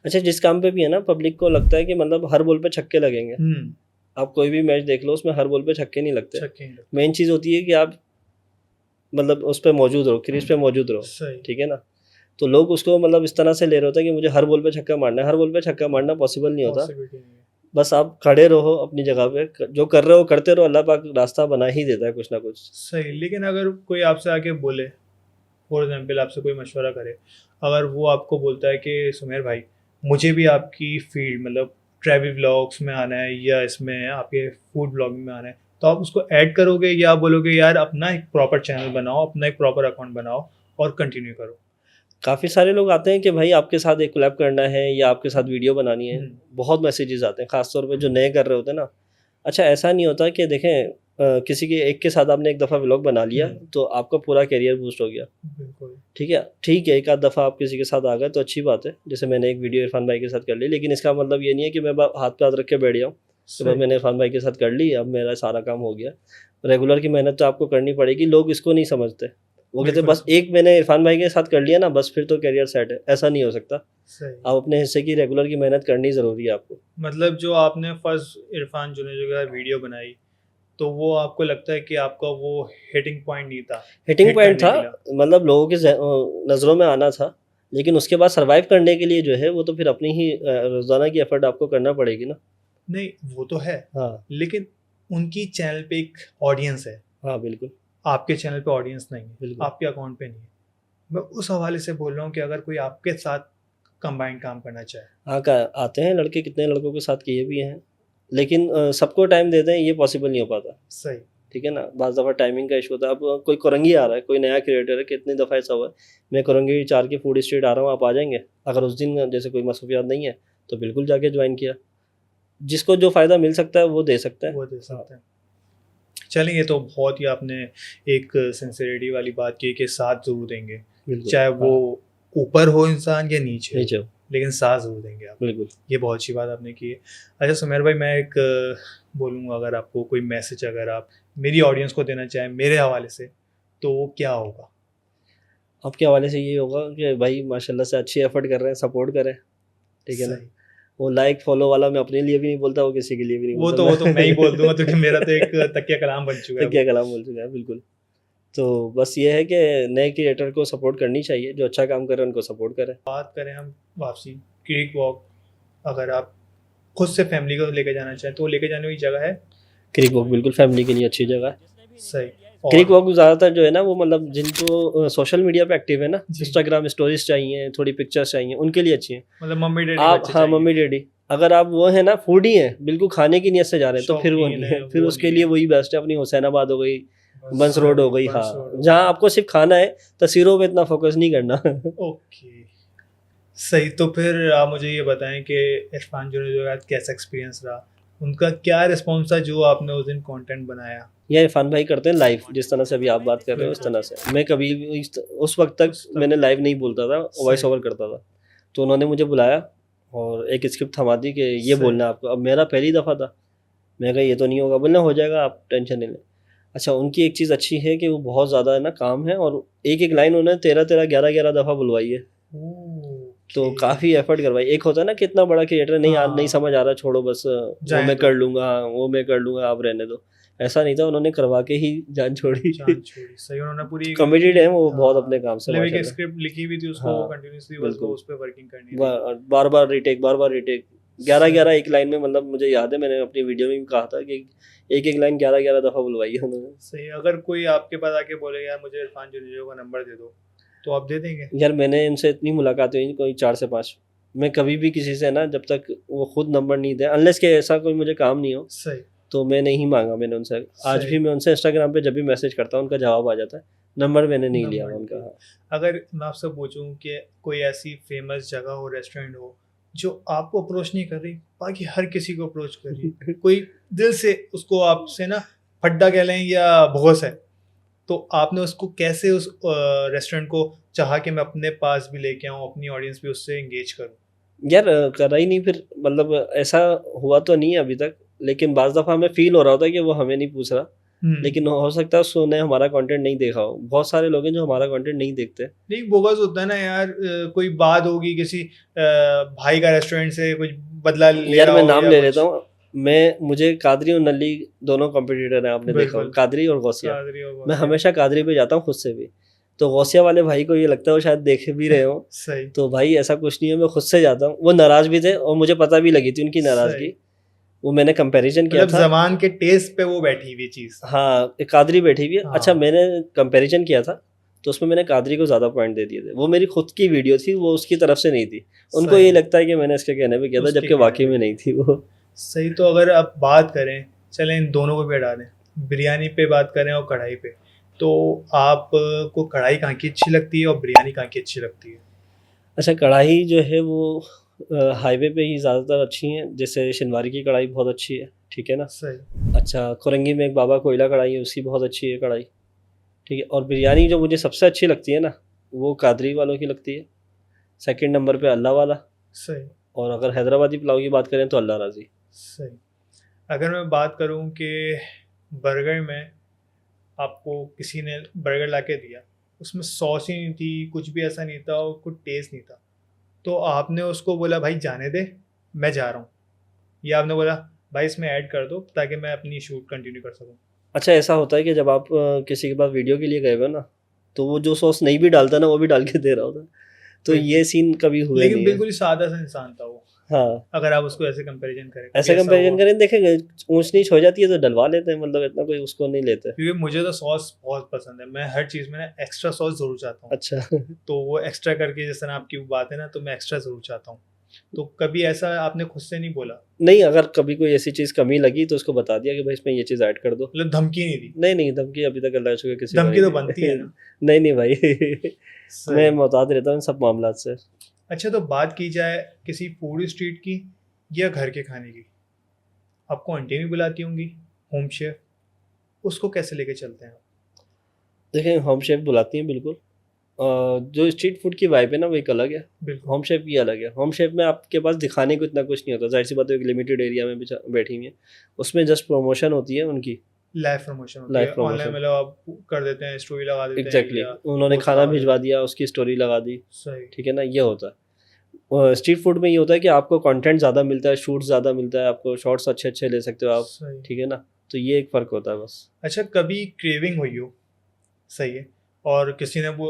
अच्छा, जिस काम पे भी है ना, पब्लिक को लगता है कि मतलब हर बॉल पे छक्के लगेंगे। हम्म। आप कोई भी मैच देख लो, उसमें हर बॉल पे छक्के नहीं लगते। छक्के नहीं लगते। मेन चीज़ होती है कि आप मतलब उस पे मौजूद रहो, क्रीज पे मौजूद रहो। सही। ठीक है ना? तो लोग उसको मतलब इस तरह से ले रहे होते हैं कि मुझे हर बॉल पे छक्का मारना है। हर बॉल पे छक्का मारना पॉसिबल नहीं होता। Possibility नहीं है। बस आप खड़े रहो अपनी जगह पे, जो कर रहे हो करते रहो, अल्लाह पाक रास्ता बना ही देता है कुछ ना कुछ। सही। लेकिन अगर कोई आपसे आके बोले, फॉर एग्जाम्पल आपसे कोई मशवरा करे, अगर वो आपको बोलता है कि सुमेर भाई मुझे भी आपकी फील्ड मतलब ट्रैवल व्लॉग्स में आना है या इसमें आपके फूड ब्लॉगिंग में आना है, तो आप उसको ऐड करोगे या आप बोलोगे यार अपना एक प्रॉपर चैनल बनाओ, अपना एक प्रॉपर अकाउंट बनाओ और कंटिन्यू करो? काफ़ी सारे लोग आते हैं कि भाई आपके साथ एक कोलैब करना है या आपके साथ वीडियो बनानी है। हम्म। बहुत मैसेजेस आते हैं, ख़ास तौर पे जो नए कर रहे होते हैं ना। अच्छा, ऐसा नहीं होता कि देखें किसी के एक के साथ आपने एक दफ़ा व्लॉग बना लिया तो आपका पूरा करियर बूस्ट हो गया। बिल्कुल। ठीक है, एक आध दफ़ा आप किसी के साथ आ गए तो अच्छी बात है। जैसे मैंने एक वीडियो इरफान भाई के साथ कर ली, लेकिन इसका मतलब ये नहीं है कि मैं हाथ पे हाथ रख के बैठ जाऊँ तो बस मैंने इरफान भाई के साथ कर ली, अब मेरा सारा काम हो गया। रेगुलर की मेहनत तो आपको करनी पड़ेगी। लोग इसको नहीं समझते, वो कहते हैं बस एक मैंने इरफान भाई के साथ कर लिया ना, बस फिर तो करियर सेट है। ऐसा नहीं हो सकता। सही। आप अपने हिस्से की रेगुलर की मेहनत करनी ज़रूरी है आपको। मतलब जो आपने फर्स्ट इरफान जुनेजो के साथ वीडियो बनाई, तो वो आपको लगता है कि आपका वो हिटिंग पॉइंट नहीं था? हिटिंग Hit पॉइंट था, करने के लिए। मतलब लोगों की नज़रों में आना था, लेकिन उसके बाद सर्वाइव करने के लिए जो है वो तो फिर अपनी ही रोज़ाना की एफर्ट आपको करना पड़ेगी ना। नहीं, वो तो है, हाँ लेकिन उनकी चैनल पे एक ऑडियंस है, हाँ बिल्कुल आपके चैनल पे ऑडियंस नहीं है, बिल्कुल। आपके अकाउंट पे नहीं है। मैं उस हवाले से बोल रहा हूँ कि अगर कोई आपके साथ कंबाइंड काम करना चाहे। हाँ, आते हैं लड़के, कितने लड़कों के साथ किए भी हैं, लेकिन सबको टाइम दे दें ये पॉसिबल नहीं हो पाता। सही। ठीक है ना, बाज़ दफ़ा टाइमिंग का इशू होता है। अब कोई कोरंगी आ रहा है, कोई नया क्रिएटर है, कितनी दफ़ा ऐसा हुआ है मैं कोरंगी 4 की फूड स्ट्रीट आ रहा हूँ, आप आ जाएंगे? अगर उस दिन जैसे कोई मसरूफियात नहीं है तो बिल्कुल जाके ज्वाइन किया। जिसको जो फ़ायदा मिल सकता है वो दे सकता है। वो दे सकते हैं। चलें, ये तो बहुत ही आपने एक सिंसियरिटी वाली बात की कि साथ ज़रूर देंगे, बिल्कुल। चाहे वो ऊपर हो इंसान या नीचे हो, नीचे हो, लेकिन साथ ज़रूर देंगे आप। बिल्कुल। ये बहुत अच्छी बात आपने की है। अच्छा सुमेर भाई, मैं एक बोलूँगा, अगर आपको कोई मैसेज अगर आप मेरी ऑडियंस को देना चाहें मेरे हवाले से, तो वो क्या होगा? आपके हवाले से ये होगा कि भाई माशाल्लाह से अच्छी एफर्ट कर रहे हैं, सपोर्ट करें, ठीक है ना। सही। वो लाइक फॉलो वाला मैं अपने लिए भी नहीं बोलता, वो किसी के लिए भी नहीं वो बोलता। तो मैं ही बोल दूंगा, क्योंकि मेरा तो एक तकिया कलाम बन चुका है तो क्या कलाम बोल चुका है, बिल्कुल। तो बस ये है कि नए क्रिएटर को सपोर्ट करनी चाहिए, जो अच्छा काम कर रहे हैं उनको सपोर्ट करें। बात करें हम वापसी क्रिक वॉक, अगर आप खुद से फैमिली को लेकर जाना चाहें तो लेकर जाने की जगह है? क्रिक वॉक बिल्कुल फैमिली के लिए अच्छी जगह है। सही। क्रिक वॉक ज़्यादातर जो है ना, वो मतलब जिनको सोशल मीडिया पे एक्टिव है ना, जी। इंस्टाग्राम स्टोरीज चाहिए, थोड़ी पिक्चर्स चाहिए, उनके लिए अच्छी है। मतलब मम्मी डैडी आप बच्चे हाँ चाहिए। मम्मी डैडी, अगर आप वो है ना फूडी हैं, बिल्कुल खाने की नीयत से जा रहे हैं, तो फिर वो शौकीन नहीं है, है, फिर वो उसके नहीं लिए है। वही बेस्ट है। अपनी हुसैनाबाद हो गई, बंस रोड हो गई, बंस हाँ, रोड हो जहाँ गई। आपको सिर्फ खाना है, तस्वीरों पे इतना फोकस नहीं करना। ओके, सही। तो फिर आप मुझे ये बताएं कि इरफान जुनेजो का कैसा एक्सपीरियंस रहा, उनका क्या रिस्पॉन्स था जो आपने उस दिन कंटेंट बनाया? ये इरफान भाई करते हैं लाइव, जिस तरह से अभी आप बात कर रहे हो उस तरह से। मैं कभी भी उस वक्त तक मैंने लाइव नहीं बोलता था, वॉइस ओवर करता था। तो उन्होंने मुझे बुलाया और एक स्क्रिप्ट थमा दी कि ये सही। बोलना है आपको। अब मेरा पहली दफ़ा था, मैं कहा ये तो नहीं होगा, बोलना हो जाएगा, आप टेंशन नहीं लें। अच्छा, उनकी एक चीज़ अच्छी है कि वो बहुत ज़्यादा है ना काम है, और एक एक लाइन उन्होंने 13 11 दफ़ा बुलवाई है, तो काफ़ी एफर्ट करवाई। एक होता है ना कि इतना बड़ा क्रिएटर नहीं हाँ। नहीं समझ आ रहा, छोड़ो बस, वो जाने मैं दो। कर लूँगा, वो मैं कर लूँगा, आप रहने दो। ऐसा नहीं था, उन्होंने करवा के ही जान छोड़ी। जान छोड़ी। सही, उन्होंने पूरी कमिटेड है वो बहुत हाँ, अपने काम से, मतलब एक माशाल्लाह। स्क्रिप्ट लिखी हुई थी, उसको हाँ, कंटिन्यूअसली बस बिल्कुल। वो उस पे वर्किंग करनी थी। बार बार रिटेक, बार बार रिटेक, 11 एक लाइन में। मतलब मुझे याद है, मैंने अपनी वीडियो में भी कहा था कि एक लाइन 11 दफ़ा बुलवाई है उन्होंने। सही। अगर कोई आपके पास आके बोलेगा यार मुझे इरफान जुनेजो का नंबर दे दो, तो आप दे देंगे? यार मैंने इनसे इतनी मुलाकातें हुई, कोई 4 से 5। मैं कभी भी किसी से ना, जब तक वो खुद नंबर नहीं दे, अनलेस के ऐसा कोई मुझे काम नहीं हो, सही। तो मैं नहीं मांगा मैंने उनसे। आज सही। भी मैं उनसे इंस्टाग्राम पे जब भी मैसेज करता हूँ, उनका जवाब आ जाता है। नंबर मैंने नहीं लिया नंबर उनका। नहीं। हाँ। अगर मैं आपसे पूछूं कि कोई ऐसी फेमस जगह हो, रेस्टोरेंट हो, जो आपको अप्रोच नहीं कर रही, बाकी हर किसी को अप्रोच कर रही है, कोई दिल से उसको आपसे ना फड्डा कह लें या भौस है, तो आपने उसको कैसे उस रेस्टोरेंट को चाहा कि मैं अपने पास भी लेके आऊँ, अपनी ऑडियंस भी उससे एंगेज करूँ? यार करा ही नहीं फिर, मतलब ऐसा हुआ तो नहीं है अभी तक, लेकिन बाज़ दफ़ा हमें फ़ील हो रहा होता है कि वो हमें नहीं पूछ रहा। लेकिन हो सकता है उसने हमारा कंटेंट नहीं देखा हो। बहुत सारे लोग हैं जो हमारा कंटेंट नहीं देखते। नहीं, बोगस होता है ना यार, कोई बात होगी किसी भाई का रेस्टोरेंट से कुछ बदला ले यार रहा मैं हो नाम या ले कुछ। लेता हूँ, मुझे कादरी और नली दोनों कॉम्पिटिटर हैं, आपने देखा होगा, बिल्कुल। कादरी और गौसिया। कादरी और मैं गौसिया। हमेशा कादरी पे जाता हूँ खुद से भी। तो गौसिया वाले भाई को ये लगता है वो शायद देखे भी रहे हो। सही। तो भाई ऐसा कुछ नहीं है, मैं खुद से जाता हूँ। वो नाराज़ भी थे और मुझे पता भी लगी थी उनकी नाराज़गी। वो मैंने कंपैरिजन किया मतलब था। जबान के टेस्ट पे वो बैठी हुई चीज। हाँ, एक कादरी बैठी हुई है। हाँ। अच्छा, मैंने कंपैरिजन किया था, तो उसमें मैंने कादरी को ज़्यादा पॉइंट दे दिए थे। वो मेरी खुद की वीडियो थी, वो उसकी तरफ से नहीं थी। उनको सही। ये लगता है कि मैंने इसके कहने पे किया था, उसके जबकि कहने वाकई पे। में नहीं थी वो। सही। तो अगर आप बात करें, चलें इन दोनों को भी हटा दें, बिरयानी पे बात करें और कढ़ाई पे, तो आपको कढ़ाई कहाँ की अच्छी लगती है और बिरयानी कहाँ की अच्छी लगती है? अच्छा, कढ़ाई जो है वो हाईवे पे ही ज़्यादातर अच्छी हैं। जैसे शिनवारी की कढ़ाई बहुत अच्छी है, ठीक है ना। सही। अच्छा, खुरंगी में एक बाबा कोयला कढ़ाई है, उसकी बहुत अच्छी है कढ़ाई, ठीक है। और बिरयानी जो मुझे सबसे अच्छी लगती है ना, वो कादरी वालों की लगती है। सेकंड नंबर पे अल्लाह वाला। सही। और अगर हैदराबादी पुलाव की बात करें तो अल्लाह राज़ी। सही। अगर मैं बात करूं कि बर्गर में आपको किसी ने बर्गर ला के दिया, उसमें सॉस ही नहीं थी, कुछ भी ऐसा नहीं था और कुछ टेस्ट नहीं था, तो आपने उसको बोला भाई जाने दे, मैं जा रहा हूँ, या आपने बोला भाई इसमें ऐड कर दो ताकि मैं अपनी शूट कंटिन्यू कर सकूँ? अच्छा, ऐसा होता है कि जब आप किसी के पास वीडियो के लिए गए हो ना, तो वो जो सॉस नहीं भी डालता ना, वो भी डाल के दे रहा होता। तो ये सीन कभी हुए लेकिन नहीं है। बिल्कुल ही सादा सा इंसान था वो, हाँ, अगर आप उसको ऐसे कंपैरिजन करें। ऐसे कभी ऐसा कंपैरिजन हुआ? करें, देखेंगे ऊंच नीच हो जाती है तो डलवा लेते हैं, मतलब इतना कोई उसको नहीं लेते। क्योंकि मुझे तो सॉस बहुत पसंद है, मैं हर चीज़ में ना एक्स्ट्रा सॉस ज़रूर चाहता हूँ। अच्छा। तो वो एक्स्ट्रा करके, जैसे ना आपकी बात है ना, तो मैं एक्स्ट्रा ज़रूर चाहता हूँ। तो कभी ऐसा आपने खुद से नहीं बोला? नहीं, अगर कभी कोई ऐसी चीज़ कमी लगी तो उसको बता दिया कि भाई इसमें ये चीज़ ऐड कर दो। मतलब धमकी नहीं दी? नहीं, धमकी अभी तक अल्लाह का शुक्र किसी को धमकी नहीं तो दी। बनती है ना। नहीं भाई। सही। मैं मोहतात रहता हूँ इन सब मामलात से। अच्छा, तो बात की जाए किसी फूड स्ट्रीट की या घर के खाने की, आपको आंटी भी बुलाती होंगी, होम शेफ, उसको कैसे लेके चलते हैं आप? देखें, होम शेफ बुलाती हैं बिल्कुल। जो स्ट्रीट फूड की वाइब है ना वो एक अलग है, बिल्कुल। होम शेफ की अलग है। होम शेफ में आपके पास दिखाने को इतना कुछ नहीं होता, जाहिर सी बात है, एक लिमिटेड एरिया में बैठी हुई है, उसमें जस्ट प्रमोशन होती है उनकी, लाइव प्रमोशन होती लाइव है, ऑनलाइन प्रमोशन। मतलब आप कर देते हैं, स्टोरी लगा देते हैं एग्जैक्टली, या उन्होंने post खाना लगा भिजवा देते दिया, उसकी स्टोरी लगा दी, हैं। सही। ठीक है ना, ये होता है। स्ट्रीट फूड में ये होता है कि आपको कंटेंट ज़्यादा मिलता है, शूट ज़्यादा मिलता है, आपको शॉट्स अच्छे अच्छे ले सकते हो आप, सही। ठीक है ना, तो ये एक फ़र्क होता है बस। अच्छा, कभी क्रेविंग हुई हो, सही है, और किसी ने वो,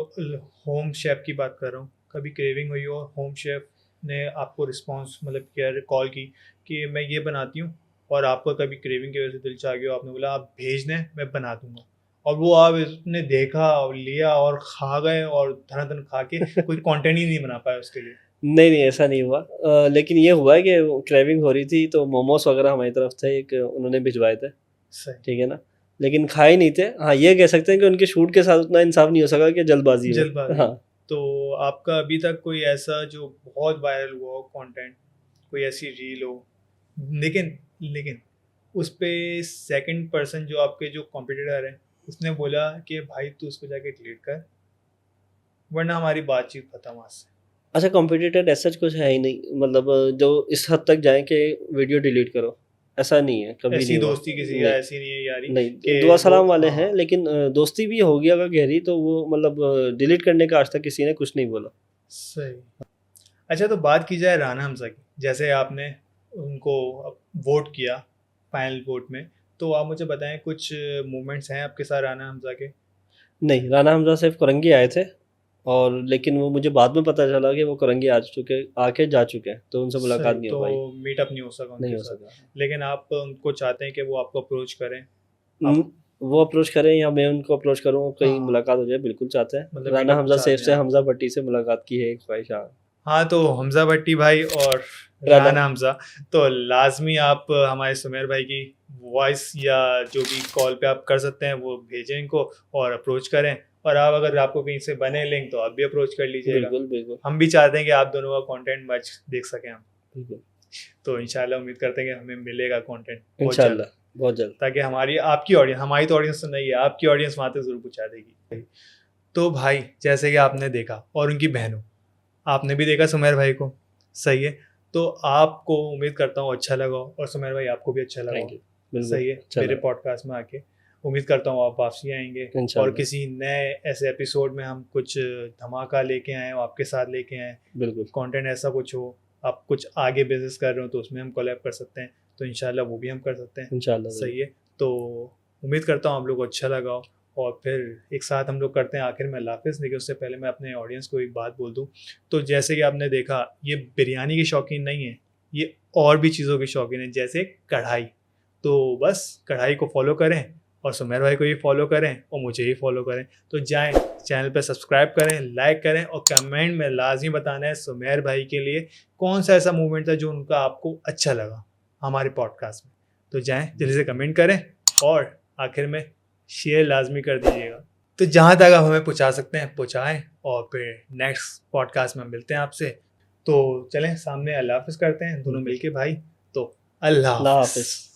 होम शेफ की बात कर रहा हूँ, कभी क्रेविंग हुई हो, होम शेफ ने आपको रिस्पॉन्स मतलब किया, कॉल की कि मैं ये बनाती हूँ, और आपका कभी क्रेविंग की वजह से दिल चाह गया, आपने बोला आप भेज दें मैं बना दूंगा, और वो आपने देखा और लिया और खा गए और धनाधन खा के कोई कंटेंट ही नहीं बना पाया उसके लिए? नहीं नहीं, ऐसा नहीं हुआ। लेकिन ये हुआ है कि क्रेविंग हो रही थी तो मोमोज वगैरह हमारी तरफ थे, एक उन्होंने भिजवाए थे, सही। ठीक है ना, लेकिन खाए नहीं थे। हाँ, ये कह सकते हैं कि उनके शूट के साथ उतना इंसाफ नहीं हो सका कि जल्दबाजी में। जल्दबाजी। हाँ। तो आपका अभी तक कोई ऐसा जो बहुत वायरल हुआ हो कंटेंट, कोई ऐसी रील हो, लेकिन उस पे सेकंड पर्सन जो आपके जो कॉम्पिटिटर है उसने बोला कि भाई तू उसको जाके डिलीट कर, वरना हमारी बातचीत खत्म आज से? अच्छा, कॉम्पिटिटर ऐसा कुछ है ही नहीं, मतलब जो इस हद तक जाए कि वीडियो डिलीट करो, ऐसा नहीं है, कभी ऐसी नहीं हुआ। दोस्ती किसी नहीं, का ऐसी नहीं है यारी नहीं, कि दुआ सलाम वो- वाले हाँ। हैं, लेकिन दोस्ती भी होगी अगर गहरी तो वो मतलब डिलीट करने का आज तक किसी ने कुछ नहीं बोला। सही। अच्छा, तो बात की जाए राना हमजा की, जैसे आपने उनको वोट किया फाइनल वोट में, तो आप मुझे बताएं कुछ मूवमेंट्स हैं आपके साथ राना हमजा के? नहीं, राना हमजा सिर्फ कोरंगी आए थे, और लेकिन वो मुझे बाद में पता चला कि वो कोरंगी आके जा चुके हैं, तो उनसे मुलाकात सही, नहीं तो हो पाई। मीटअप नहीं हो सका नहीं उनके हो साथ, सका। लेकिन आप उनको चाहते हैं कि वो आपको अप्रोच करें? वो अप्रोच करें या मैं उनको अप्रोच करूँ, कहीं हाँ। मुलाकात हो जाए, बिल्कुल चाहते हैं। मतलब राना meetup हमजा चाहते सेफ हैं से आप? हमजा भट्टी से मुलाकात की है एक ख्वाहिश। हाँ। हाँ, तो हमजा भट्टी भाई और राना। राना हमजा, तो लाजमी आप हमारे सुमेर भाई की वॉइस या जो भी कॉल पे आप कर सकते हैं वो भेजें इनको और अप्रोच करें, और आप अगर आपको कहीं से बने लिंक तो आप भी अप्रोच कर लीजिएगा। बिल्कुल बिल्कुल हम भी चाहते हैं कि आप दोनों का कंटेंट मैच देख सकें हम, बिल्कुल, तो इंशाल्लाह उम्मीद करते हैं कि हमें मिलेगा कंटेंट बहुत जल्द, इंशाल्लाह बहुत जल्द। ताकि हमारी आपकी ऑडियंस, हमारी तो ऑडियंस तो नहीं है, आपकी ऑडियंस वहाँ तक ज़रूर पहुँचा देगी। तो भाई जैसे कि आपने देखा, और उनकी बहनों, आपने भी देखा सुमेर भाई को, सही है, तो आपको उम्मीद करता हूँ अच्छा लगा हो, और सुमेर भाई आपको भी अच्छा लगा थैंक हो, यू। बिल्कुल सही है, अच्छा मेरे लगा। पॉडकास्ट में आके। उम्मीद करता हूँ आप वापसी आएंगे, और इंशाल्लाह। किसी नए ऐसे एपिसोड में हम कुछ धमाका लेके आए हो, आपके साथ लेके आए, बिल्कुल कंटेंट ऐसा कुछ हो, आप कुछ आगे बिजनेस कर रहे हो तो उसमें हम कोलैब कर सकते हैं, तो इंशाल्लाह वो भी हम कर सकते हैं, इंशाल्लाह। सही है। तो उम्मीद करता हूँ आप लोग को अच्छा लगा हो, और फिर एक साथ हम लोग करते हैं आखिर में अल्लाह हाफिज़। लेकिन उससे पहले मैं अपने ऑडियंस को एक बात बोल दूँ, तो जैसे कि आपने देखा, ये बिरयानी के शौकीन नहीं है, ये और भी चीज़ों के शौकीन है, जैसे कढ़ाई। तो बस कढ़ाई को फॉलो करें, और सुमेर भाई को ही फॉलो करें, और मुझे ही फॉलो करें। तो जाएं, चैनल पर सब्सक्राइब करें, लाइक करें, और कमेंट में लाजमी बताना है सुमेर भाई के लिए कौन सा ऐसा मूवमेंट था जो उनका आपको अच्छा लगा हमारे पॉडकास्ट में। तो जाएं, जल्दी से कमेंट करें, और आखिर में शेयर लाजमी कर दीजिएगा। तो जहाँ तक आप हमें पहुँचा सकते हैं पहुँचाएँ, और फिर नेक्स्ट पॉडकास्ट में मिलते हैं आपसे। तो चलें सामने अल्लाह हाफिज़ करते हैं दोनों मिलके भाई। तो अल्लाह अल्लाह हाफिज़। हाफिज़।